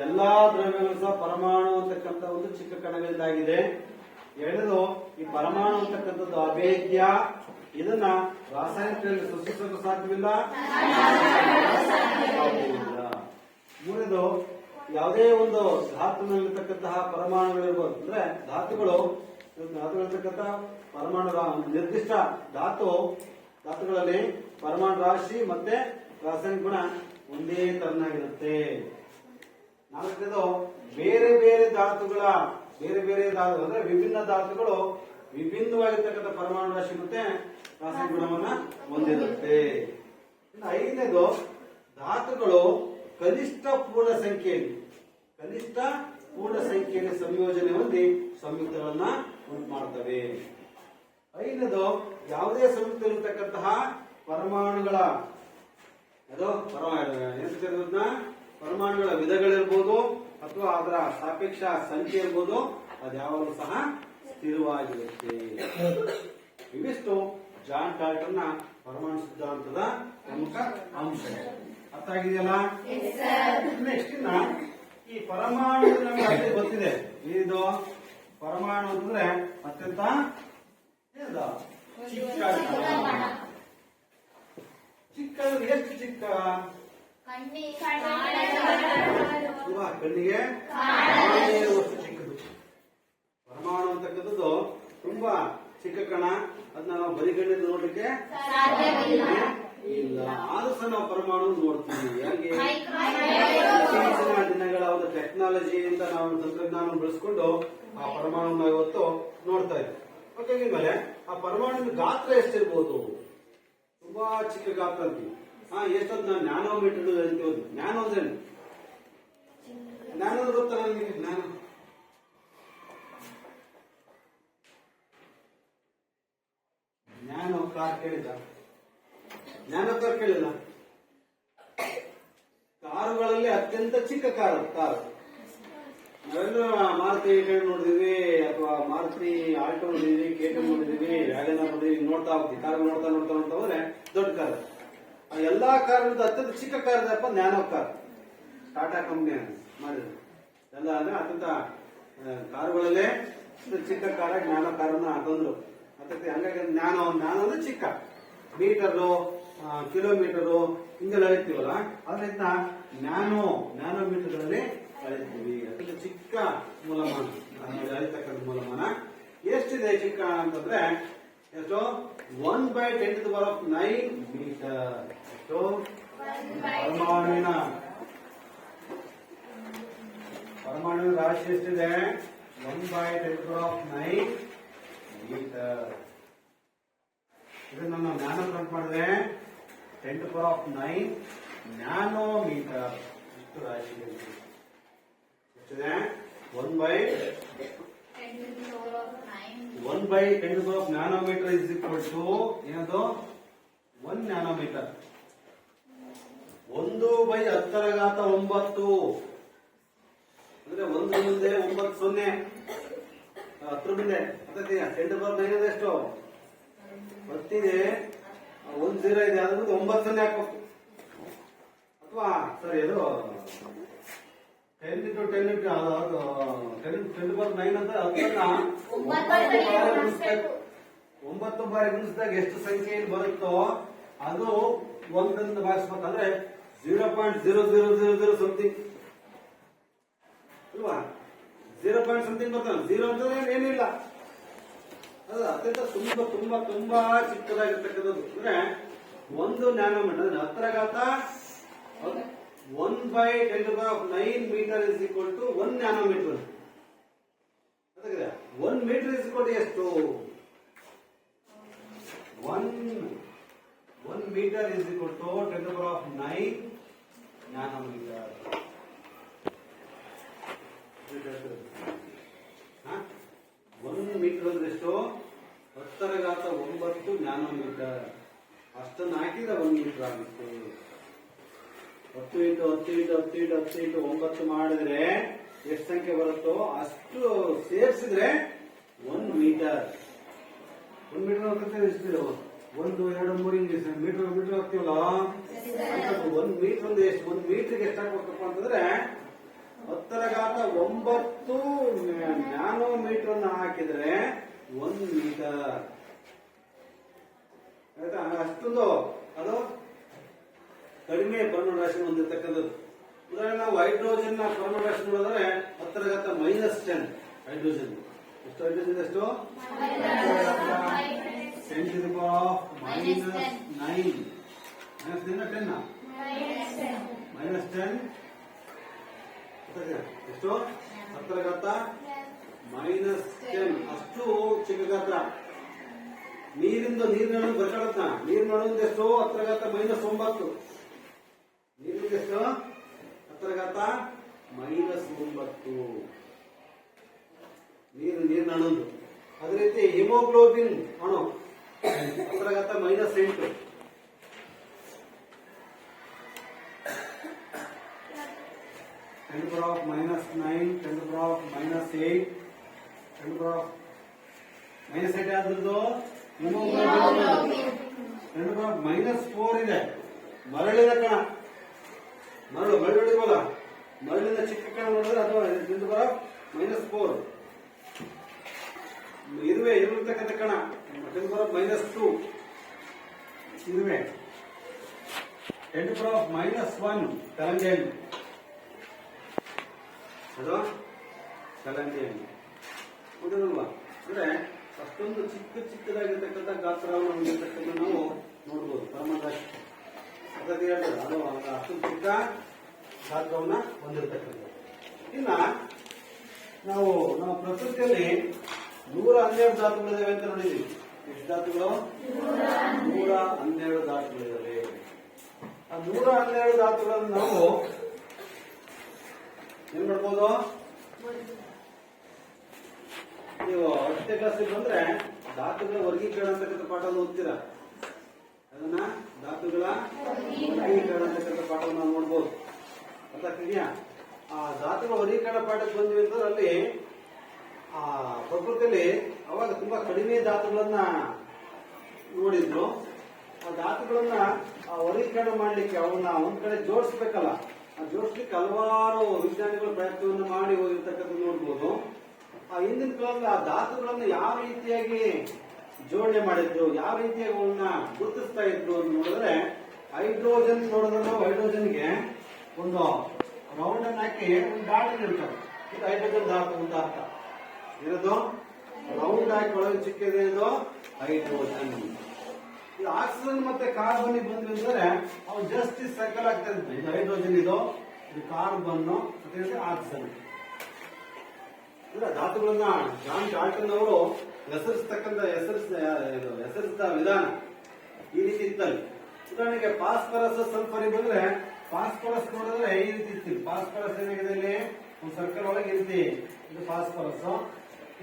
ಎಲ್ಲಾ ದ್ರವ್ಯಗಳು ಸಹ ಪರಮಾಣು ಅಂತಕ್ಕಂಥ ಒಂದು ಚಿಕ್ಕ ಕಣಗಳಿಂದಾಗಿದೆ. ಎರಡನೇದು, ಈ ಪರಮಾಣು ಅಂತಕ್ಕಂಥದ್ದು ಅಭೇದ್ಯ. ಇದನ್ನ ರಾಸಾಯನಿಕದಲ್ಲಿ ಸೃಷ್ಟಿಸಲು ಸಾಧ್ಯವಿಲ್ಲ. ಮೂರನೇದು, ಯಾವುದೇ ಒಂದು ಧಾತುವಿನಲ್ಲಿರ್ತಕ್ಕಂತಹ ಪರಮಾಣುಗಳಿರ್ಬೋದು, ಅಂದ್ರೆ ಧಾತುಗಳಿರ್ತಕ್ಕಂಥ ಪರಮಾಣು ನಿರ್ದಿಷ್ಟ ಧಾತುಗಳಲ್ಲಿ ಪರಮಾಣು ರಾಶಿ ಮತ್ತೆ ರಾಸಾಯನಿಕ ಗುಣ ಒಂದೇ ತರನಾಗಿರುತ್ತೆ. ನಾಲ್ಕನೇದು, ಬೇರೆ ಬೇರೆ ಧಾತುಗಳ ಅಂದ್ರೆ ವಿಭಿನ್ನ ಧಾತುಗಳು ವಿಭಿನ್ನವಾಗಿರ್ತಕ್ಕಂಥ ಪರಮಾಣು ರಾಶಿ ಮತ್ತೆ ರಾಸಾಯನಿಕ ಗುಣವನ್ನ ಹೊಂದಿರುತ್ತೆ. ಇನ್ನು ಐದನೇದು, ಧಾತುಗಳು ಕನಿಷ್ಠ ಪೂರ್ಣ ಸಂಖ್ಯೆಯಲ್ಲಿ ಸಂಯೋಜನೆ ಹೊಂದಿ ಸಂಯುಕ್ತಗಳನ್ನ ಉಂಟು ಮಾಡ್ತವೆ. ಐದನೇದು, ಯಾವುದೇ ಸಂಯುಕ್ತದಲ್ಲಿರ್ತಕ್ಕಂತಹ ಪರಮಾಣುಗಳ ವಿಧಗಳಿರ್ಬೋದು ಅಥವಾ ಅದರ ಸಾಪೇಕ್ಷ ಸಂಖ್ಯೆ ಇರ್ಬೋದು, ಅದು ಯಾವಾಗಲೂ ಸಹ ಸ್ಥಿರವಾಗಿರುತ್ತೆ. ಇವಿಷ್ಟು ಜಾನ್ ಡಾಲ್ಟನ್ ನ ಪರಮಾಣು ಸಿದ್ಧಾಂತದ ಪ್ರಮುಖ ಅಂಶ. ಅರ್ಥ ಆಗಿದೆಯಲ್ಲ? ನೆಕ್ಸ್ಟ್ ಈ ಪರಮಾಣು ನಮಗೆ ಗೊತ್ತಿದೆ. ಇದು ಪರಮಾಣು ಅಂತಂದ್ರೆ ಅತ್ಯಂತ ಚಿಕ್ಕ. ಎಷ್ಟು ಚಿಕ್ಕ? ಕಣ್ಣಿಗೆ ಚಿಕ್ಕದು. ಪರಮಾಣು ಅಂತಕ್ಕಂಥದ್ದು ತುಂಬಾ ಚಿಕ್ಕ ಕಣ. ಅದನ್ನ ನಾವು ಬರಿಗಣ್ಣಿಂದ ನೋಡ್ಲಿಕ್ಕೆ ಇಲ್ಲ. ಆದ್ರೂ ಸಹ ನಾವು ಪರಮಾಣು ನೋಡ್ತೀವಿ. ಯಾಕೆ? ಇತ್ತೀಚಿನ ದಿನಗಳ ಒಂದು ಟೆಕ್ನಾಲಜಿಯಿಂದ ನಾವು ತಂತ್ರಜ್ಞಾನ ಬೆಳೆಸ್ಕೊಂಡು ಆ ಪರಮಾಣು ಇವತ್ತು ನೋಡ್ತಾ ಇದ್ದೀವಿ. ಹಾಗಾಗಿದ್ಮೇಲೆ ಆ ಪರಮಾಣು ಗಾತ್ರ ಎಷ್ಟಿರ್ಬೋದು? ತುಂಬಾ ಚಿಕ್ಕ ಗಾತ್ರ ಅಂತೀವಿ. ಎಷ್ಟೊಂದು ನ್ಯಾನೋಮೀಟರ್ ಅಂತೀವಿ. ನ್ಯಾನೋ ಅಂದ್ರೆ ನ್ಯಾನೋ ಗೊತ್ತಲ್ಲ ನಿಮಗೆ? ನ್ಯಾನೋ ಕಾರ್ ಕೇಳಿದ? ನ್ಯಾನೋ ಕಾರ್ ಕೇಳಿಲ್ಲ? ಕಾರುಗಳಲ್ಲಿ ಅತ್ಯಂತ ಚಿಕ್ಕ ಕಾರು. ನಾವೆಲ್ಲ ಮಾರುತಿ ನೋಡಿದೀವಿ, ಅಥವಾ ಮಾರುತಿ ಆಲ್ಟೋ ನೋಡಿದೀವಿ, KTM ನೋಡಿದೀವಿ, ವ್ಯಾಗನರ್ ನೋಡಿದೀವಿ, ನೋಡ್ತಾ ಹೋಗ್ತೀವಿ. ಕಾರ್ ನೋಡ್ತಾ ಹೋದ್ರೆ ದೊಡ್ಡ ಕಾರ್. ಆ ಎಲ್ಲಾ ಕಾರಿಂದ ಅತ್ಯಂತ ಚಿಕ್ಕ ಕಾರ್ ಇದೆಯಪ್ಪ ನ್ಯಾನೋ ಕಾರ್. ಟಾಟಾ ಕಂಪ್ನಿ ಮಾಡಿದ್ರು ಎಲ್ಲ. ಅಂದ್ರೆ ಅತ್ಯಂತ ಕಾರುಗಳಲ್ಲೇ ಚಿಕ್ಕ ಕಾರಾಗಿ ನ್ಯಾನೋ ಕಾರನ್ನ ತಂದ್ರು. ಅದಕ್ಕೆ ಹಂಗಾಗಿ ನ್ಯಾನೋ ಅಂದ್ರೆ ಚಿಕ್ಕ ಮೀಟರು, ಕಿಲೋಮೀಟರು ಹಿಂಗೆಲ್ಲ ಅಳಿತೀವಲ್ಲ, ಅದರಿಂದ ನ್ಯಾನೋಮೀಟರ್ಗಳಲ್ಲಿ ಅಳಿತೀವಿ. ಅದಕ್ಕೆ ಚಿಕ್ಕ ಮೂಲಮಾನ ಅಳಿತಕ್ಕಂಥ ಮೂಲಮಾನ ಎಷ್ಟಿದೆ ಚಿಕ್ಕ ಅಂತಂದ್ರೆ ಎಷ್ಟು? 1/10⁹ ಮೀಟರ್. ಎಷ್ಟು? ಪರಮಾಣುವಿನ ರಾಶಿ ಎಷ್ಟಿದೆ? 1/10⁹ ಮೀಟರ್. ಇದನ್ನ ನಾವು ನ್ಯಾನೋ ಕೌಂಟ್ ಮಾಡಿದ್ರೆ 10⁹ ನ್ಯಾನೋಮೀಟರ್. ಇಷ್ಟು ರಾಶಿ ಎಷ್ಟಿದೆ? 1/10⁹ ನ್ಯಾನೋಮೀಟರ್ ಇಸ್ ಈಕ್ವಲ್ ಟು ಏನದು? 1 ನ್ಯಾನೋಮೀಟರ್. 1/10⁹ ಅಂದ್ರೆ 1 ಮುಂದೆ 9 0 10 ಮುಂದೆ 10⁹ ಎಷ್ಟು? 10 ಇದೆ, 1 0 ಇದೆ, ಅದ್ರ 9 0 ಹಾಕ್ಬೇಕು. ಅಥವಾ ಸರಿ, ಅದು 10 × 10 × 10⁹ ಅಂತ 9 ಬಾರಿ ಗುಣಿಸಿದಾಗ ಎಷ್ಟು ಸಂಖ್ಯೆ ಬರುತ್ತೋ ಅದು 1 ಭಾಗಿಸ್ಬೇಕಂದ್ರೆ 0.0000 ಸಮಥಿಂಗ್ ಅಲ್ವಾ? 0 ಸಮಥಿಂಗ್ ಬರ್ತಾನೆ. 0 ಅಂತಂದ್ರೆ ಏನಿಲ್ಲ. ಅದು ಅತ್ಯಂತ ತುಂಬಾ ತುಂಬಾ ತುಂಬಾ ಚಿಕ್ಕದಾಗಿರ್ತಕ್ಕಂಥದ್ದು. ಅಂದ್ರೆ 1 ನ್ಯಾನೋಮೀಟರ್ ಅಂದ್ರೆ 1/10⁹ metre is equal to 1 nanometre. 1 metre is equal to ಎಷ್ಟು? 1 metre is equal to 10⁹ nanometre. 1 metre ಅಂದ್ರೆ ಎಷ್ಟು? 10⁹ ನ್ಯಾನೋಮೀಟರ್. ಅಷ್ಟನ್ನು ಹಾಕಿದ್ರೆ 1 ಮೀಟರ್ ಆಗುತ್ತೆ. 10 × 10 × 10 × 9 ಮಾಡಿದ್ರೆ ಎಷ್ಟು ಸಂಖ್ಯೆ ಬರುತ್ತೋ ಅಷ್ಟು ಸೇರಿಸಿದ್ರೆ 1 ಮೀಟರ್. 1 ಮೀಟರ್ ಎಷ್ಟಿದೆ? 1 2 3 ಮೀಟರ್ ಹಾಕ್ತೀವಲ್ಲ, 1 ಮೀಟರ್ ಅಂದ್ರೆ ಎಷ್ಟು? 1 ಮೀಟರ್ಗೆ ಎಷ್ಟು ಹಾಕ್ಬೇಕಪ್ಪ ಅಂತಂದ್ರೆ 10⁹ ನ್ಯಾನೋಮೀಟರ್ ಹಾಕಿದ್ರೆ 1 ಮೀಟರ್ ಆಯ್ತಾ? ಅಷ್ಟೊಂದು ಅದು ಕಡಿಮೆ ಪರಮಾಣು ರಾಶಿ ಹೊಂದಿರತಕ್ಕಂಥದ್ದು. ಉದಾಹರಣೆ ನಾವು ಹೈಡ್ರೋಜನ್ ಪರಮಾಣು ರಾಶಿ ನೋಡಿದ್ರೆ 10⁻⁻10 ಹೈಡ್ರೋಜನ್. ಎಷ್ಟು ಹೈಡ್ರೋಜನ್? ಎಷ್ಟು? 10⁻⁻9 -10 ಎಷ್ಟು? 10⁻⁻10 ಅಷ್ಟು ಚಿಕ್ಕ ಗಾತ್ರ. ನೀರಿನ ಬರ್ಕೊಳ್ಳುತ್ತ ನೀರಿನ ಅಣುವಿಂದ ಎಷ್ಟು? 10⁻⁻9. ನೀರಿಗೆ ಎಷ್ಟು? 10⁻⁻9 ನೀರಿನ ಅಣುಂದು. ಅದೇ ರೀತಿ ಹಿಮೋಗ್ಲೋಬಿನ್ ಅಣು 10⁻⁻8. -9, -10⁻⁻8, -8 ಆದ್ರದ್ದು ಹಿಮೋಗ್ಲೋಬಿನ್. 10⁻⁻4 ಇದೆ ಮರಳಿನ ಕಣ. ಮರಳು ಹೊಡಿವಲ್ಲ, ಮರಳಿನ ಚಿಕ್ಕ ಕಣ ನೋಡಿದ್ರೆ ಅದು 10⁻⁻4. ಇರುತ್ತಕ್ಕಂಥ ಕಣ 10⁻⁻2 ಇರುವೆ. 10⁻⁻1 ಕಲಂಗಡಿ ಹಣ್ಣು. ಅದು ಕಲಂಗಡಿ ಹಣ್ಣು ಹೌದಲ್ವಾ? ಅಂದ್ರೆ ಅಷ್ಟೊಂದು ಚಿಕ್ಕದಾಗಿರ್ತಕ್ಕಂಥ ಗಾತ್ರವನ್ನು ಹೊಂದಿರತಕ್ಕಂಥ ನಾವು ನೋಡ್ಬೋದು ಪರಮಾಣು ರಾಶಿ. ಅದಕ್ಕೆ ಹೇಳ್ತಾರೆ ಅದು ಅಷ್ಟೊಂದು ಚಿಕ್ಕ ಗಾತ್ರವನ್ನ ಹೊಂದಿರತಕ್ಕಂಥದ್ದು. ಇನ್ನ ನಾವು ಪ್ರಕೃತಿಯಲ್ಲಿ 112 ಧಾತುಗಳಿದಾವೆ ಅಂತ ನೋಡಿದೀವಿ. ಎಷ್ಟು ಧಾತುಗಳು? 112 ಧಾತುಗಳಿದಾವೆ. ಆ 112 ಧಾತುಗಳನ್ನು ನಾವು ಏನ್ ಮಾಡ್ಬೋದು? ನೀವು 10ನೇ ಕ್ಲಾಸಿಗೆ ಬಂದ್ರೆ ಧಾತುಗಳ ವರ್ಗೀಕರಣ ಅಂತಕ್ಕಂಥ ಪಾಠವನ್ನು ಓದ್ತೀರಾ. ಅದನ್ನ ಧಾತುಗಳ ವರ್ಗೀಕರಣ ಅಂತಕ್ಕಂಥ ಪಾಠವನ್ನು ನಾವು ನೋಡ್ಬೋದು. ಅರ್ಥ ಆಗ್ತಿದ್ಯಾ? ಆ ಧಾತುಗಳ ವರ್ಗೀಕರಣ ಪಾಠಕ್ಕೆ ಬಂದ್ವಿ ಅಂತಂದ್ರೆ ಅಲ್ಲಿ ಆ ಪ್ರಕೃತಿಯಲ್ಲಿ ಅವಾಗ ತುಂಬಾ ಕಡಿಮೆ ಧಾತುಗಳನ್ನ ನೋಡಿದ್ರು. ಆ ಧಾತುಗಳನ್ನ ವರ್ಗೀಕರಣ ಮಾಡ್ಲಿಕ್ಕೆ ಅವನ್ನ ಒಂದ್ ಕಡೆ ಜೋಡಿಸ್ಬೇಕಲ್ಲ, ಆ ಜೋಡಿಸ್ಲಿಕ್ಕೆ ಹಲವಾರು ವಿಜ್ಞಾನಿಗಳು ಪ್ರಯತ್ನವನ್ನು ಮಾಡಿ ಹೋಗಿರ್ತಕ್ಕಂಥ ನೋಡ್ಬೋದು. ಆ ಹಿಂದಿನ ಕಾಲದಲ್ಲಿ ಆ ಧಾತುಗಳನ್ನ ಯಾವ ರೀತಿಯಾಗಿ ಜೋಡಣೆ ಮಾಡಿದ್ರು, ಯಾವ ರೀತಿಯಾಗಿ ಅವನ್ನ ಗುರುತಿಸ್ತಾ ಇದ್ರು ಅಂತ ನೋಡಿದ್ರೆ, ಹೈಡ್ರೋಜನ್ ನೋಡಿದ್ರೆ ನಾವು ಹೈಡ್ರೋಜನ್ಗೆ ಒಂದು ರೌಂಡ್ ಅನ್ನು ಹಾಕಿ ಒಂದು ಡಾಟ್ ಇರ್ತಾರೆ. ಇದು ಹೈಡ್ರೋಜನ್ ಧಾತು ಅಂತ ಅರ್ಥ. ಇರೋದು ರೌಂಡ್ ಹಾಕಿ ಒಳಗೆ ಚಿಕ್ಕಿದೆ, ಇದು ಹೈಡ್ರೋಜನ್. ಇದು ಆಕ್ಸಿಜನ್ ಮತ್ತೆ ಕಾರ್ಬನ್ ಬಂದ್ವಿ ಅಂದ್ರೆ ಅವು ಜಸ್ಟ್ ಸರ್ಕಲ್ ಆಗ್ತಾ ಇರ್ತದೆ. ಇದು ಹೈಡ್ರೋಜನ್, ಇದು ಕಾರ್ಬನ್ ಮತ್ತೆ ಆಕ್ಸಿಜನ್. ಧಾತುಗಳನ್ನ ಜಾನ್ ಡಾಲ್ಟನ್ ಅವರು ಹೆಸರಿಸಿದ ವಿಧಾನ ಈ ರೀತಿ ಇತ್ತಲ್ಲಿ. ಉದಾಹರಣೆಗೆ ಫಾಸ್ಫರಸ್ ಸಲ್ಫರ್ ಬಂದ್ರೆ ಫಾಸ್ಫರಸ್ ನೋಡಿದ್ರೆ ಈ ರೀತಿ ಇರ್ತೀವಿ. ಫಾಸ್ಫರಸ್ ಏನಾಗಿದೆ ಇಲ್ಲಿ ಒಂದು ಸರ್ಕಲ್ ಒಳಗೆ ಇರ್ತಿ, ಇದು ಫಾಸ್ಫರಸ್.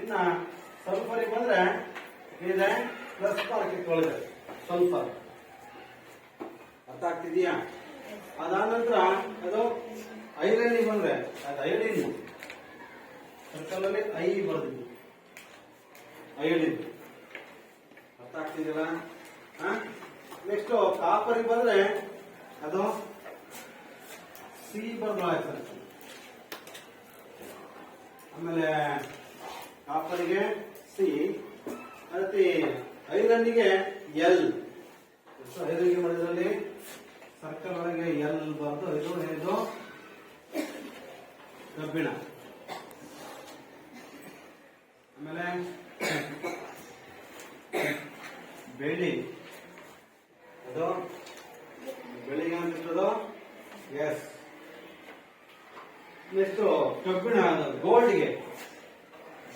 ಇನ್ನ ಸಲ್ಫರ್ ಬಂದ್ರೆ ಇದೆ ಪ್ಲಸ್ ಮಾರ್ಕ್ ಒಳಗೆ ಸಲ್ಫರ್. ಅರ್ಥ ಆಗ್ತಿದೀಯಾ? ಅದಾದ ನಂತರ ಅದು ಐರನ್ ಬಂದ್ರೆ ಅದು ಐಡಿನ್ ಸರ್ಕಲ್ ಅಲ್ಲಿ ಐ ಬರ್ದಿದ್ದು ಐಡಿನ್. ಅರ್ಥ ಆಗ್ತಿದೆಯಲ್ಲ? ನೆಕ್ಸ್ಟ್ ಕಾಪರ್ ಬಂದ್ರೆ ಅದು ಸಿ ಬರ್ದಾಯ್ತು. ಆಮೇಲೆ ಕಾಪರಿಗೆ ಸಿ, ಅದೇ ಐರನ್ನಿಗೆ ಎಲ್. ಐರನ್ಗೆ ಮಾಡಿದ್ರಲ್ಲಿ ಸರ್ಕಲ್ ಒಳಗೆ ಎಲ್ ಬರ್ದು ಇದು ಇದು ಕಬ್ಬಿಣ. ಆಮೇಲೆ ಬೆಳ್ಳಿ, ಅದು ಬೆಳ್ಳಿಗೆ ಅಂತಿರೋದು ಎಸ್. ನೆಕ್ಸ್ಟ್ ಕಬ್ಬಿಣ, ಅದು ಗೋಲ್ಡ್ಗೆ,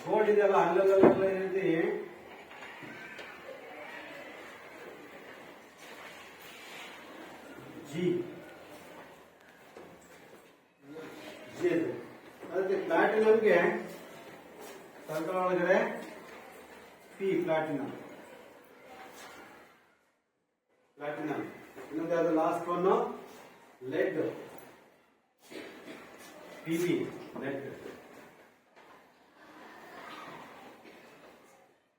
ಗೋಲ್ಡ್ ಇದೆಯಲ್ಲ ಅಲ್ಲೆಲ್ಲ ರೀತಿ ಜಿ ಜಿ. ಅದಕ್ಕೆ ಪ್ಲಾಟಿನಂಗೆ ಸರ್ಕಲ್ ಒಳಗಡೆ ಪಿ, ಪ್ಲಾಟಿನಂ. ಪ್ಲಾಟಿನಂ. ಇನ್ನೊಂದು ಯಾವ್ದು last one lead, PB lead.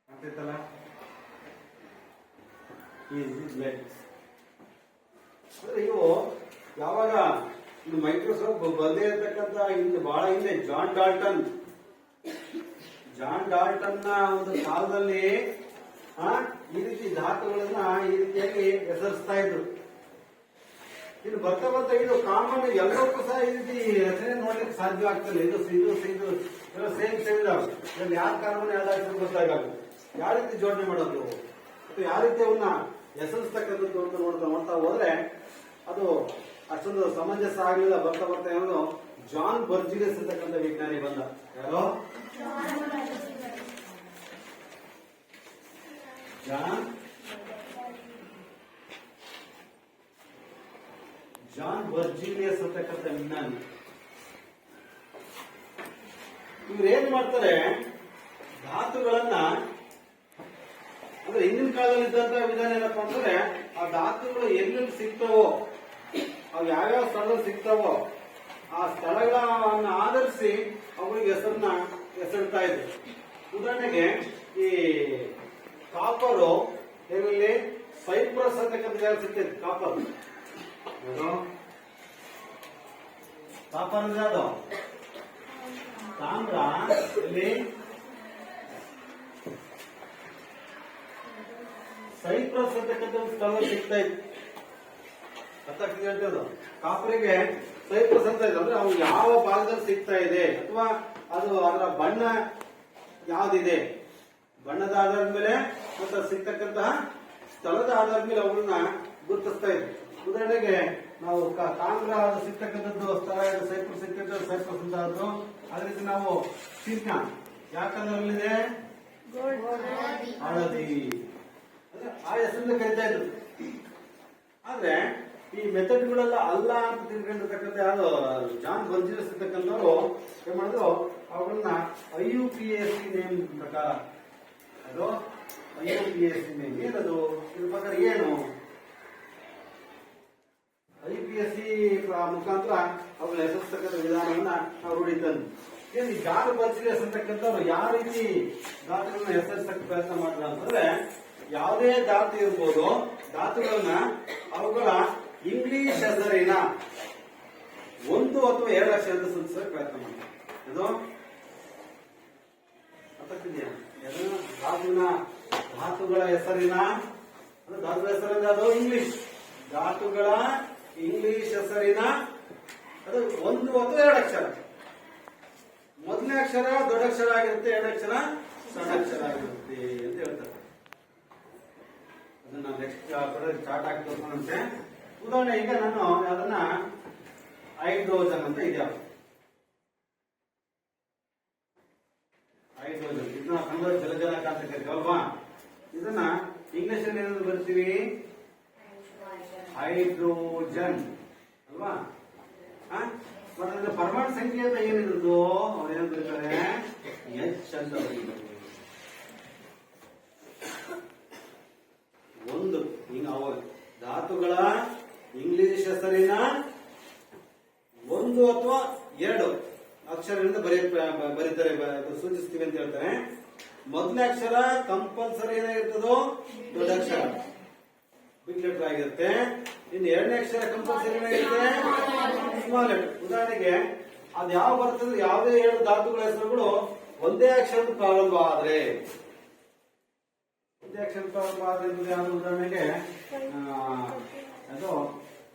ಆಗ್ತೈತಲ್ಲ? ಲೆಡ್ ಅಂದ್ರೆ ಇವು ಯಾವಾಗ ಇದು ಮೈಕ್ರೋಸಾಫ್ಟ್ ಬಂದೇ ಇರತಕ್ಕಂತ ಬಹಳ ಹಿಂದೆ ಜಾನ್ ಡಾಲ್ಟನ್ ನ ಒಂದು ಕಾಲದಲ್ಲಿ ಈ ರೀತಿ ಧಾತುಗಳನ್ನ ಈ ರೀತಿಯಾಗಿ ಹೆಸರಿಸ್ತಾ ಇದ್ರು. ಇನ್ನು ಬರ್ತಾ ಬರ್ತಾ ಇದು ಕಾಮನ್ ಎಲ್ಲರಿಗೂ ಸಹ ಈ ರೀತಿ ರಚನೆ ನೋಡ್ಲಿಕ್ಕೆ ಸಾಧ್ಯ ಆಗ್ತದೆ. ಇದು ಸೇಮ್ ಇದಾವೆ. ಇದ್ರಲ್ಲಿ ಯಾವ ಕಾರ್ಬನ್ ಯಾವ್ದಾಗ್ತದೆ ಗೊತ್ತಾಗಲ್ಲ. ಯಾವ ರೀತಿ ಜೋಡಣೆ ಮಾಡೋದು ಅಥವಾ ಯಾವ ರೀತಿ ಅವನ್ನ ಹೆಸರಿಸ್ತಕ್ಕಂಥದ್ದು ಅಂತ ನೋಡ್ತಾ ಹೋದ್ರೆ ಅದು ಅಷ್ಟೊಂದು ಸಮಂಜಸ ಆಗ್ಲಿಲ್ಲ. ಬರ್ತಾ ಬರ್ತಾ ಏನೋ ಜಾನ್ ಬರ್ಜಿಲಿಯಸ್ ಅಂತಕ್ಕಂಥ ವಿಜ್ಞಾನಿ ಬಂದ. ಯಾರೋ ಜಾನ್ ಬರ್ಜಿಲಿಯಸ್ ಅಂತಕ್ಕಂಥ ವಿಜ್ಞಾನಿ. ಇವ್ರು ಏನ್ ಮಾಡ್ತಾರೆ, ಧಾತುಗಳನ್ನ ಅಂದ್ರೆ ಹಿಂದಿನ ಕಾಲದಲ್ಲಿ ಇದ್ದಂತ ವಿಧಾನ ಏನಪ್ಪಾ ಅಂತಂದ್ರೆ ಆ ಧಾತುಗಳು ಎಲ್ಲೆಲ್ಲಿ ಸಿಗ್ತಾವೋ, ಅವು ಯಾವ್ಯಾವ ಸ್ಥಳದಲ್ಲಿ ಸಿಗ್ತಾವೋ ಆ ಸ್ಥಳಗಳನ್ನ ಆಧರಿಸಿ ಅವುಗಳಿಗೆ ಹೆಸರಿಡ್ತಾ ಇದ್ರು. ಉದಾಹರಣೆಗೆ ಈ ಕಾಪರು ಏನಲ್ಲಿ ಸೈಪ್ರಸ್ ಅಂತಕ್ಕಂಥ ಜಾಗ ಸಿಗ್ತೈತೆ. ಕಾಪರ್ ಕಾಪರ್ ಅಂದ್ರೆ ಅದು ತಾಮ್ರ. ಇಲ್ಲಿ ಸೈಪ್ರಸ್ ಅಂತಕ್ಕಂಥ ಒಂದು ಸ್ಥಳ ಸಿಗ್ತಾ ಇತ್ತು. ಅದು ಕಾಪರಿಗೆ ಸೈಪ್ರಸ್ ಅಂತ ಇದೆ. ಅಂದ್ರೆ ಅವು ಯಾವ ಭಾಗದಲ್ಲಿ ಸಿಗ್ತಾ ಇದೆ ಅಥವಾ ಅದು ಅದರ ಬಣ್ಣ ಯಾವ್ದಿದೆ, ಬಣ್ಣದ ಆಧಾರದ ಮೇಲೆ ಮತ್ತು ಸಿಗ್ತಕ್ಕಂತಹ ಸ್ಥಳದ ಆಧಾರದ ಮೇಲೆ ಅವುಗಳನ್ನ ಗುರುತಿಸ್ತಾ ಇದ್ವಿ. ಉದಾಹರಣೆಗೆ ನಾವು ತಾಮ್ರ ಸಿಗ್ತಕ್ಕಂಥದ್ದು ಸ್ಥಳ ಸೈಪ್ರಸ್ ಸಿಗ್ತಕ್ಕಂಥ ಸೈಪ್ರಸ್ ಅಂತ ಆದ್ರು. ಅದೇ ರೀತಿ ನಾವು ಚಿನ್ನ ಯಾವ ಕಲರಲ್ಲಿದೆ, ಹಳದಿ, ಆ ಹೆಸರಿಂದ ಕರಿತಾ ಇದ್ರು. ಆದ್ರೆ ಈ ಮೆಥಡ್ಗಳೆಲ್ಲ ಅಲ್ಲ ಅಂತ ತಿಳ್ಕೊಂಡಿರ್ತಕ್ಕಂಥ ಯಾರು ಜಾನ್ ಬರ್ಜಿನಸ್ ಇರ್ತಕ್ಕಂಥವ್ರು ಏನ್ ಮಾಡಿದ್ರು, ಅವುಗಳನ್ನ IUPAC ನೇಮ್ ಪ್ರಕಾರ, ಅದು IUPAC ನೇಮ್ ಏನದು, ಇದ್ರ ಪ್ರಕಾರ ಏನು IUPAC ಮುಖಾಂತರ ಅವುಗಳ ಹೆಸರಿಸ್ತಕ್ಕಂಥ ವಿಧಾನವನ್ನ ನಾವು ರೂಢಿ ತಂದು ಏನು ಈ ಜಾನ್ ಬರ್ಜಿನಸ್ ಅಂತಕ್ಕಂಥವ್ರು ಯಾವ ರೀತಿ ಧಾತುಗಳನ್ನ ಹೆಸರಿಸಕ್ಕೆ ಪ್ರಯತ್ನ ಮಾಡಿದ್ರು ಅಂತಂದ್ರೆ, ಯಾವುದೇ ಧಾತು ಇರ್ಬೋದು, ಧಾತುಗಳನ್ನ ಅವುಗಳ ಇಂಗ್ಲಿಷ್ ಹೆಸರಿನ 1 ಅಥವಾ 2 ಅಕ್ಷರದ ಸೂಚಿಸಕ್ಕೆ ಪ್ರಯತ್ನ ಮಾಡ್ತಾರೆ. ಇದು ಅರ್ಥಕ್ಕಿದೆಯಾ? ಧಾತುಗಳ ಹೆಸರಿನ, ಧಾತುಗಳ ಹೆಸರಿನ ಅದು ಇಂಗ್ಲಿಷ್, ಧಾತುಗಳ ಇಂಗ್ಲಿಷ್ ಹೆಸರಿನ ಅದು 1 ಅಥವಾ 2 ಅಕ್ಷರ. ಮೊದಲನೇ ಅಕ್ಷರ ದೊಡ್ಡ ಅಕ್ಷರ ಆಗಿರುತ್ತೆ, 2 ಅಕ್ಷರ ಸಣ್ಣ ಅಕ್ಷರ ಆಗಿರುತ್ತೆ ಅಂತ ಹೇಳ್ತಾರೆ. ಅದನ್ನ ನೆಕ್ಸ್ಟ್ ಚಾರ್ಟ್ ಹಾಕಿ ತೋರಿಸೋಣಂತೆ. ಉದಾಹರಣೆ, ಈಗ ನಾನು ಅದನ್ನ ಹೈಡ್ರೋಜನ್ ಅಂತ ಇದೆ, ಹೈಡ್ರೋಜನ್, ಇದನ್ನ ಕನ್ನಡ ಜಲಜನಕ ಅಂತ ಕರಿತೀವಲ್ವಾ, ಇದನ್ನ ಇಂಗ್ಲಿಷ್ ಅಲ್ಲಿ ಏನಾದ್ರು ಬರ್ತೀವಿ ಹೈಡ್ರೋಜನ್ ಅಲ್ವಾ. ಮತ್ತೆ ಅದರ ಪರಮಾಣು ಸಂಖ್ಯೆ ಅಂತ ಏನಿರೋದು ಅವ್ರು ಏನ್ ಬರೀತಾರೆ H ಅಂತ ಬರೀತಾರೆ. ಒಂದು ಹಿಂಗ ಧಾತುಗಳ ಇಂಗ್ಲಿಷ್ ಹೆಸರಿನ 1 ಅಥವಾ 2 ಅಕ್ಷರಗಳಿಂದ ಬರೀತಾರೆ, ಸೂಚಿಸ್ತೀವಿ ಅಂತ ಹೇಳ್ತಾರೆ. ಮೊದಲನೇ ಅಕ್ಷರ ಕಂಪಲ್ಸರಿ ಏನಾಗಿರ್ತದೋ ದೊಡ್ಡ ಅಕ್ಷರ, ಬಿಗ್ ಲೆಟರ್ ಆಗಿರುತ್ತೆ. ಇನ್ನು 2ನೇ ಅಕ್ಷರ ಕಂಪಲ್ಸರಿ ಏನಾಗಿರುತ್ತೆ ಸ್ಮಾಲ್ ಲೆಟರ್. ಉದಾಹರಣೆಗೆ ಅದು ಯಾವ ಬರ್ತದೆ, ಯಾವುದೇ 2 ಧಾತುಗಳ ಹೆಸರುಗಳು ಒಂದೇ ಅಕ್ಷರದ ಪ್ರಾರಂಭ ಆದ್ರೆ, ಒಂದೇ ಅಕ್ಷರ ಪ್ರಾರಂಭ ಆದ್ರೆ ಯಾವುದು, ಉದಾಹರಣೆಗೆ ಅದು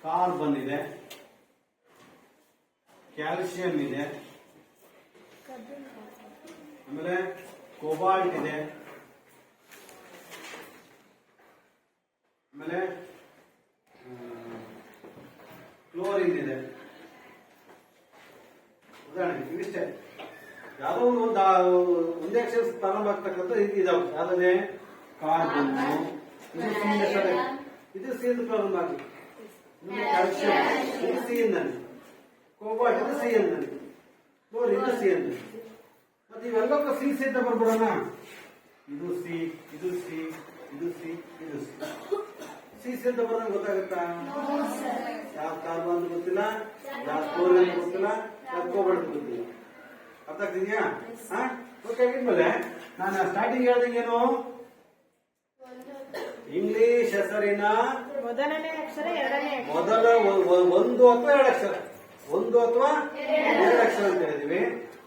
ಕಾರ್ಬನ್ ಇದೆ, ಕ್ಯಾಲ್ಸಿಯಂ ಇದೆ, ಆಮೇಲೆ ಕೋಬಾಲ್ಟ್ ಇದೆ, ಆಮೇಲೆ ಕ್ಲೋರಿನ್ ಇದೆ. ಉದಾಹರಣೆ ಇವಿಷ್ಟೇ. ಯಾವುದೋ ಒಂದೇ ಅಕ್ಷರ ಪ್ರಾರಂಭ ಆಗ್ತಕ್ಕಂಥ ಇದಾವೆ. ಯಾವುದೇ ಕಾರ್ಬನ್, ಇದು ಸಿ ಹೆಸರು, ಇದು ಸಿ ಅಂತ ಪ್ರಾರಂಭ ಆಗಿ, ಕ್ಯಾಲ್ಸಿಯಂ ಇದು ಸಿ ಎಂದಲ್ಲಿ, ಕೋಬಾಲ್ಟ್ ಇದು ಸಿ ಎಂದಲ್ಲಿ, ಕ್ಲೋರಿನ್ ಇದು ಸಿ ಎಂದಲ್ಲಿ. ಮತ್ತೆ ಇವೆಲ್ಲಕ್ಕೂ ಸಿ ಸಿ ಅಂತ ಬರ್ಬಿಡೋಣ. ಇದು ಸಿ, ಇದು ಸಿ, ಇದು ಸಿ, ಇದು ಸಿ. ಸಿ ಸಿ ಅಂತ ಬರೋದಂಗೆ ಗೊತ್ತಾಗುತ್ತಾ? ಯಾವ ಕಾರ್ಬನ್ ಗೊತ್ತಿಲ್ಲ, ಯಾವ ಕ್ಲೋರಿನ್ ಗೊತ್ತಿಲ್ಲ, ಯಾವ ಕೋಬಾಲ್ಟ್ ಗೊತ್ತಿಲ್ಲ. ಅರ್ಥ ಆಗ್ತಿದ್ಯಾ? ಓಕೆ, ಆಗಿದ್ಮೇಲೆ ನಾನು ಸ್ಟಾರ್ಟಿಂಗ್ ಹೇಳ್ದಂಗೇನು, ಇಂಗ್ಲಿಷ್ ಹೆಸರಿನ ಮೊದಲನೇ ಅಕ್ಷರ, ಮೊದಲ 1 ಅಥವಾ 2 ಅಕ್ಷರ, 1 ಅಥವಾ 2 ಅಕ್ಷರ ಅಂತ ಹೇಳಿದೀವಿ.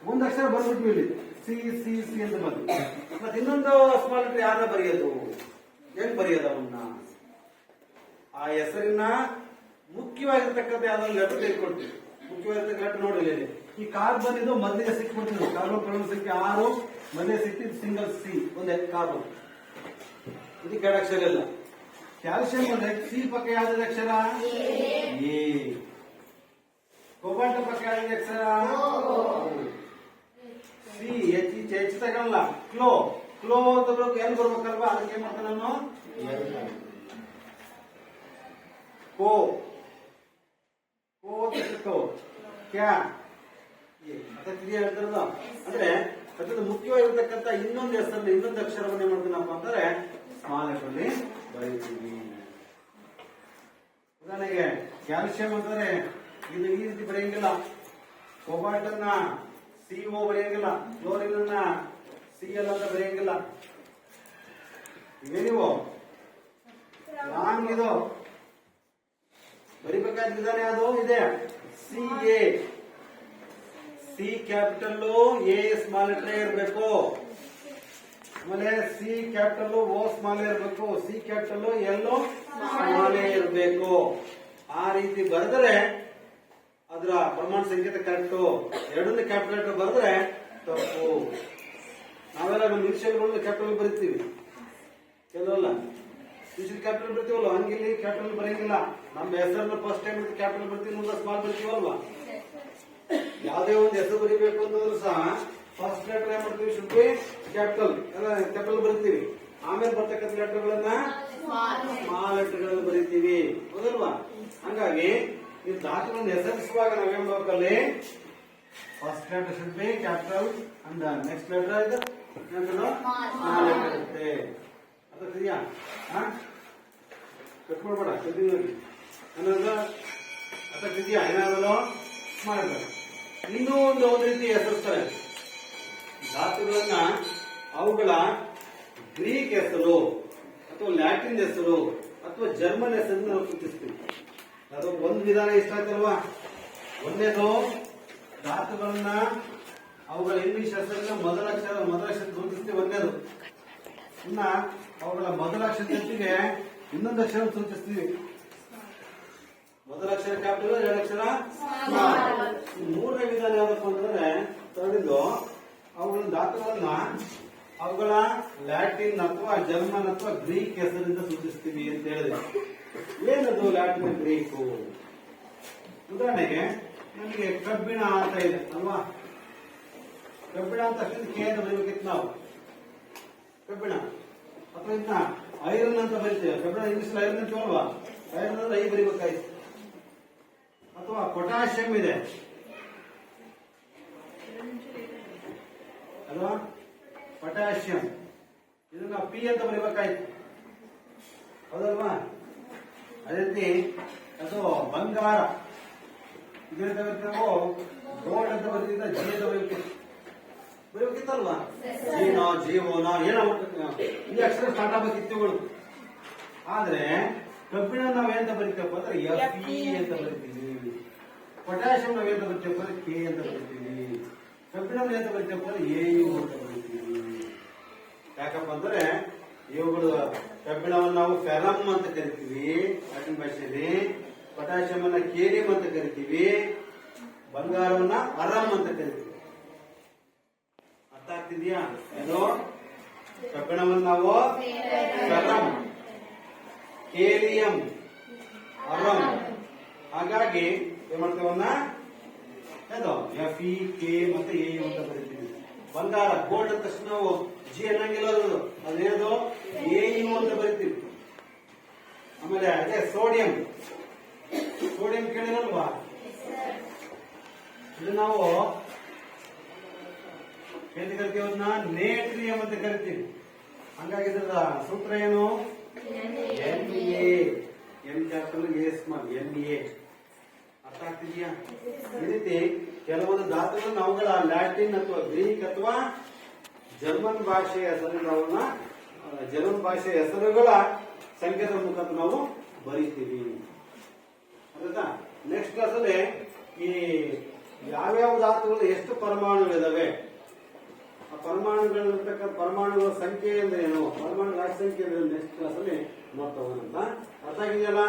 ಮುಂದ ಅಕ್ಷರ ಬಂದ್ಬಿಟ್ವಿ ಇಲ್ಲಿ ಸಿ ಸಿ ಸಿ ಅಂತ ಬಂದು. ಮತ್ತೆ ಇನ್ನೊಂದು ಸ್ಮಾಲ್ ಲೆಟರ್ ಯಾರ ಬರೆಯೋದು, ಹೆಂಗ್ ಬರೆಯೋದು ಅವನ್ನ? ಆ ಹೆಸರಿನ ಮುಖ್ಯವಾಗಿರ್ತಕ್ಕಂಥ ಯಾವ್ದಾದ್ರು ಲೆಟರ್ ತೆಗೆದುಕೊಳ್ತೀವಿ. ಮುಖ್ಯವಾಗಿರ್ತಕ್ಕ ಲೆಟರ್ ನೋಡಿ, ಈ ಕಾರ್ಬನ್ ಇದು ಮೊದಲಿಗೆ ಸಿಕ್ಬಿಡ್ತೀವಿ. ಕಾರ್ಬನ್ ಪರಮಾಣು ಸಂಖ್ಯೆ 6 ಮೊದಲೇ ಸಿಕ್ತಿದ್ದು ಸಿಂಗಲ್ ಸಿ, ಒಂದೇ ಕಾರ್ಬನ್, ಇದಕ್ಕೆ 2 ಅಕ್ಷರ ಇಲ್ಲ. ಕ್ಯಾಲ್ಸಿಯಂ ಅಂದ್ರೆ ಸಿ ಪಕ್ಕ ಯಾವ್ದು ಅಕ್ಷರ ಎ, ಕೋಬಾಲ್ಟ್ ಪಕ್ಕ ಯಾವ್ದು ಅಕ್ಷರ ಸಿ, ಹೆಚ್ಚು ತಗೊಳ್ಳಲ್ಲ. ಕ್ಲೋ ಅಂತ ಎಲ್ಲಿ ಬರ್ಬೇಕಲ್ವಾ, ಅದಕ್ಕೆ ಏನ್ ಮಾಡ್ತಾನೆ ನಾನು ಕೋ ಕ್ಯಾ ಹೇಳ್ತಾರಲ್ಲ. ಅಂದ್ರೆ ಅದ್ರದ್ದು ಮುಖ್ಯವಾಗಿರ್ತಕ್ಕಂಥ ಇನ್ನೊಂದು ಹೆಸರಲ್ಲಿ ಇನ್ನೊಂದು ಅಕ್ಷರವನ್ನ ಏನ್ ಮಾಡ್ತೀನಪ್ಪ ಅಂತಂದ್ರೆ ಸ್ಮಾಲ್ ಲೆಟರ್ ಅಲ್ಲಿ ಬರೀತೀವಿ. ಉದಾಹರಣೆಗೆ ಕ್ಯಾಲ್ಸಿಯಂ ಅಂತಂದ್ರೆ ಇದು ಈ ರೀತಿ ಬರೆಯಂಗಿಲ್ಲ, ಕೋಬಾಲ್ಟ್ ಅನ್ನ CO ಬರೆಯಂಗಿಲ್ಲ, ಕ್ಲೋರಿನ್ ಅನ್ನ Cl ಅಂತ ಬರೆಯಂಗಿಲ್ಲ. ಇವೇ ನೀವು ರಾಂಗ್, ಇದು ಬರಿಬೇಕಾದ ವಿಧಾನ ಯಾವುದು ಇದೆ. CA, C capital, A small letter ಇರಬೇಕು. ಆಮೇಲೆ ಸಿ ಕ್ಯಾಪಿಟಲ್, ಓ ಸ್ಮಾಲ್ ಇರಬೇಕು. ಸಿ ಕ್ಯಾಪಿಟಲ್, ಎಲ್ಲೋ ಸ್ಮಾಲ್ ಇರಬೇಕು. ಆ ರೀತಿ ಬರೆದರೆ ಅದರ ಪ್ರಮಾಣ ಸಂಕೇತ ಕರೆಕ್ಟ್. 2 ಕ್ಯಾಪಿಟಲ್ ಲೆಟರ್ ಬರೆದ್ರೆ ತಪ್ಪು. ನಾವೆಲ್ಲ ನಮ್ಮ ಇನಿಷಿಯಲ್ಗಳನ್ನ ಕ್ಯಾಪಿಟಲ್ ಬರಿತೀವಿ, ಕೆಲವಲ್ಲ ಇನಿಷಿಯಲ್ ಕ್ಯಾಪಿಟಲ್ ಬರ್ತೀವಲ್ಲ, ಹಂಗಿಲ್ಲಿ ಕ್ಯಾಪಿಟಲ್ ಬರೆಯಂಗಿಲ್ಲ. ನಮ್ಮ ಹೆಸರನ್ನ ಫಸ್ಟ್ ಟೈಮ್ ಕ್ಯಾಪಿಟಲ್ ಬರ್ತೀವಿ, ಮುಂದೆ ಸ್ಮಾಲ್ ಬರ್ತೀವಲ್ವಾ. ಯಾವುದೇ ಒಂದು ಹೆಸರು ಬರೀಬೇಕು ಅಂತಂದ್ರೂ ಸಹ ಫಸ್ಟ್ ಲೆಟರ್ ಏನ್ ಮಾಡ್ತೀವಿ, ಶುಡ್ ಬಿ ಕ್ಯಾಪಿಟಲ್, ಎಲ್ಲ ಕ್ಯಾಪಿಟಲ್ ಬರಿತೀವಿ. ಆಮೇಲೆ ಬರ್ತಕ್ಕಂಥ ಲೆಟರ್ಗಳನ್ನ ಸ್ಮಾಲ್ ಲೆಟರ್ಗಳಲ್ಲಿ ಬರೀತೀವಿ, ಹೌದಲ್ವಾ? ಹಂಗಾಗಿ ಈ ಧಾತುಗಳನ್ನು ಹೆಸರಿಸುವಾಗ ನಾವೇನ್ ಮಾಡ್ಬೇಕಲ್ಲಿ first letter should be capital and next letter ಇದು ಸ್ಮಾಲ್ ಲೆಟರ್ ಇರುತ್ತೆ. ಅರ್ಥಾಗ್ತಿದ್ಯಾ? ಕಟ್ ಮಾಡ್ಬೇಡ, ಅನ್ನೋದು ಅರ್ಥಾಗ್ತಿದ್ಯಾ? ಏನಾದ್ರು ಮಾಡಿದ್ರೆ ಇನ್ನೂ ಒಂದು ರೀತಿ ಹೆಸರಿಸ್ತಾರೆ ಧಾತುಗಳನ್ನ. ಅವುಗಳ ಗ್ರೀಕ್ ಹೆಸರು ಅಥವಾ ಲ್ಯಾಟಿನ್ ಹೆಸರು ಅಥವಾ ಜರ್ಮನ್ ಹೆಸರನ್ನು ನಾವು ಸೂಚಿಸ್ತೀವಿ. ಅದು ಒಂದು ವಿಧಾನ ಇಷ್ಟ ಆಯ್ತಲ್ವಾ? ಒಂದೇದು ಧಾತುಗಳನ್ನ ಅವುಗಳ ಇಂಗ್ಲಿಷ್ ಹೆಸರನ್ನ ಮೊದಲ ಅಕ್ಷರ ಸೂಚಿಸ್ತೀವಿ ಒಂದೇದು. ಇನ್ನ ಅವುಗಳ ಮೊದಲ ಅಕ್ಷರ ಜೊತೆಗೆ ಇನ್ನೊಂದು ಅಕ್ಷರ ಸೂಚಿಸ್ತೀವಿ. ಮೊದಲ ಅಕ್ಷರ ಕ್ಯಾಪಿಟಲ್, ಎರಡು ಅಕ್ಷರ ಸ್ಮಾಲ್. ಮೂರನೇ ವಿಧಾನ ಯಾವ್ದಪ್ಪ ಅಂತಂದ್ರೆ ತಗೊಂಡಿದ್ದು ಅವುಗಳ ಧಾತುಗಳನ್ನ ಅವುಗಳ ಲ್ಯಾಟಿನ್ ಅಥವಾ ಜರ್ಮನ್ ಅಥವಾ ಗ್ರೀಕ್ ಹೆಸರಿಂದ ಸೂಚಿಸ್ತೀವಿ ಅಂತ ಹೇಳಿದೆ. ಏನದು ಲ್ಯಾಟಿನ್ ಗ್ರೀಕು? ಉದಾಹರಣೆಗೆ ನಮಗೆ ಕಬ್ಬಿಣ ಅಂತ ಇದೆ ಅಲ್ವಾ? ಕಬ್ಬಿಣ ಅಂತ ಅಷ್ಟೇ ಕೆ ಅಂತ ಬರೀಬೇಕಿತ್ತು ನಾವು, ಕಬ್ಬಿಣ. ಅಥವಾ ಇನ್ನ ಐರನ್ ಅಂತ ಬರೀತೇವೆ. ಕಬ್ಬಿಣ ಇಂಗ್ಲಿಷ್ ಐರನ್ ಅಂತ ಅಲ್ವಾ? ಐರನ್ ಅಂದ್ರೆ ಐ ಬರೀಬೇಕಾಯ್ತು. ಅಥವಾ ಪೊಟ್ಯಾಷಿಯಂ ಇದೆ ಅಲ್ವಾ? ಪೊಟ್ಯಾಷಿಯಂ, ಇದನ್ನ ಪಿ ಅಂತ ಬರೀಬೇಕಾಯ್ತು, ಹೌದಲ್ವಾ? ಅದೇ ರೀತಿ ಅದು ಬಂಗಾರ, ಇದರಿಂದ ನಾವು ಗೋಲ್ಡ್ ಅಂತ ಬರ್ತಿದ್ದ ಜಿ ಅಂತ ಬರೀಬೇಕಿತ್ತಲ್ವಾ? ಜೀನೋ ಜೀವೋನೋ ಏನೋ ಈ ಅಕ್ಷರ ಸ್ಟಾರ್ಟ್ ಆಗಬೇಕಿತ್ತುಗಳು. ಆದ್ರೆ ಕಬ್ಬಿಣ ನಾವೇಂತ ಬರೀತೇವಪ್ಪ ಅಂದ್ರೆ ಎಫ್ ಇ ಅಂತ ಬರೀತೀವಿ. ಪೊಟ್ಯಾಷಿಯಂ ನಾವೇಂತ ಬರೀತೇವಪ್ಪ ಅಂದ್ರೆ ಕೆ ಅಂತ ಬರೀತೀವಿ. ಕಬ್ಬಿಣ ಅಂತ ಬರೀತೇವಪ್ಪ ಅಂದ್ರೆ ಎ ಯು ಅಂತ ಬರೀತೀವಿ. ಯಾಕಪ್ಪ ಅಂದ್ರೆ ಇವುಗಳು ಕಬ್ಬಿಣವನ್ನು ನಾವು ಫೆರಮ್ ಅಂತ ಕರಿತೀವಿ ಲ್ಯಾಟಿನ್ ಭಾಷೆಯಲ್ಲಿ, ಪೊಟ್ಯಾಷಿಯಂ ಅನ್ನ ಕೇರಿಯಂ ಅಂತ ಕರಿತೀವಿ, ಬಂಗಾರವನ್ನ ಅರಮ್ ಅಂತ ಕರಿತೀವಿ. ಅರ್ಥ ಆಗ್ತಿದ್ಯಾ? ಇದು ಕಬ್ಬಿಣವನ್ನು ನಾವು ಫೆರಮ್, ಕೇರಿಯಂ, ಅರಮ್. ಹಾಗಾಗಿ ಏನ್ ಮಾಡ್ತೇವನ್ನ ಅದು ಎಫ್ ಇ ಕೆ ಮತ್ತೆ ಎ ಯು ಅಂತ ಬರೀತೀವಿ. ಬಂಗಾರ ಗೋಲ್ಡ್ ಅಂತ ತಕ್ಷಣ ನಾವು ಜಿ ಅನ್ನಂಗಿಲ್ಲ, ಅದೇನದು ಎ ಯು ಅಂತ ಬರೀತೀವಿ. ಆಮೇಲೆ ಅದೇ ಸೋಡಿಯಂ, ಸೋಡಿಯಂ ಕೇಳಿರಲ್ವಾ? ಇದು ನಾವು ಏನ್ ಕರಿತೀವಿ? ಅದನ್ನ ನೇಟ್ರಿಯಂ ಅಂತ ಕರಿತೀವಿ. ಹಂಗಾಗಿ ಇದರ ಸೂತ್ರ ಏನು? NA, N capital A small, NA. ಅರ್ಥ ಆಗ್ತಿದ್ಯಾ? ಈ ರೀತಿ ಕೆಲವೊಂದು ಧಾತುಗಳನ್ನು ಅವುಗಳ ಲ್ಯಾಟಿನ್ ಅಥವಾ ಗ್ರೀಕ್ ಅಥವಾ ಜರ್ಮನ್ ಭಾಷೆಯ ಹೆಸರುಗಳನ್ನ, ಜರ್ಮನ್ ಭಾಷೆಯ ಹೆಸರುಗಳ ಸಂಖ್ಯೆದ ಮುಖಾಂತರ ನಾವು ಬರೀತೀವಿ. ಆಯ್ತಾ? ನೆಕ್ಸ್ಟ್ ಕ್ಲಾಸ್ ಅಲ್ಲಿ ಈ ಯಾವ್ಯಾವ ಧಾತುಗಳು ಎಷ್ಟು ಪರಮಾಣುಗಳಿದಾವೆ, ಆ ಪರಮಾಣುಗಳಿರ್ತಕ್ಕಂಥ ಪರಮಾಣುಗಳ ಸಂಖ್ಯೆ ಅಂದ್ರೆ ಏನು, ಪರಮಾಣು ಸಂಖ್ಯೆ ನೆಕ್ಸ್ಟ್ ಕ್ಲಾಸ್ ಅಲ್ಲಿ ನೋಡ್ತಾ ಹೋಗೋಣ. ಅರ್ಥ ಆಗಿದೆಯಲ್ಲ?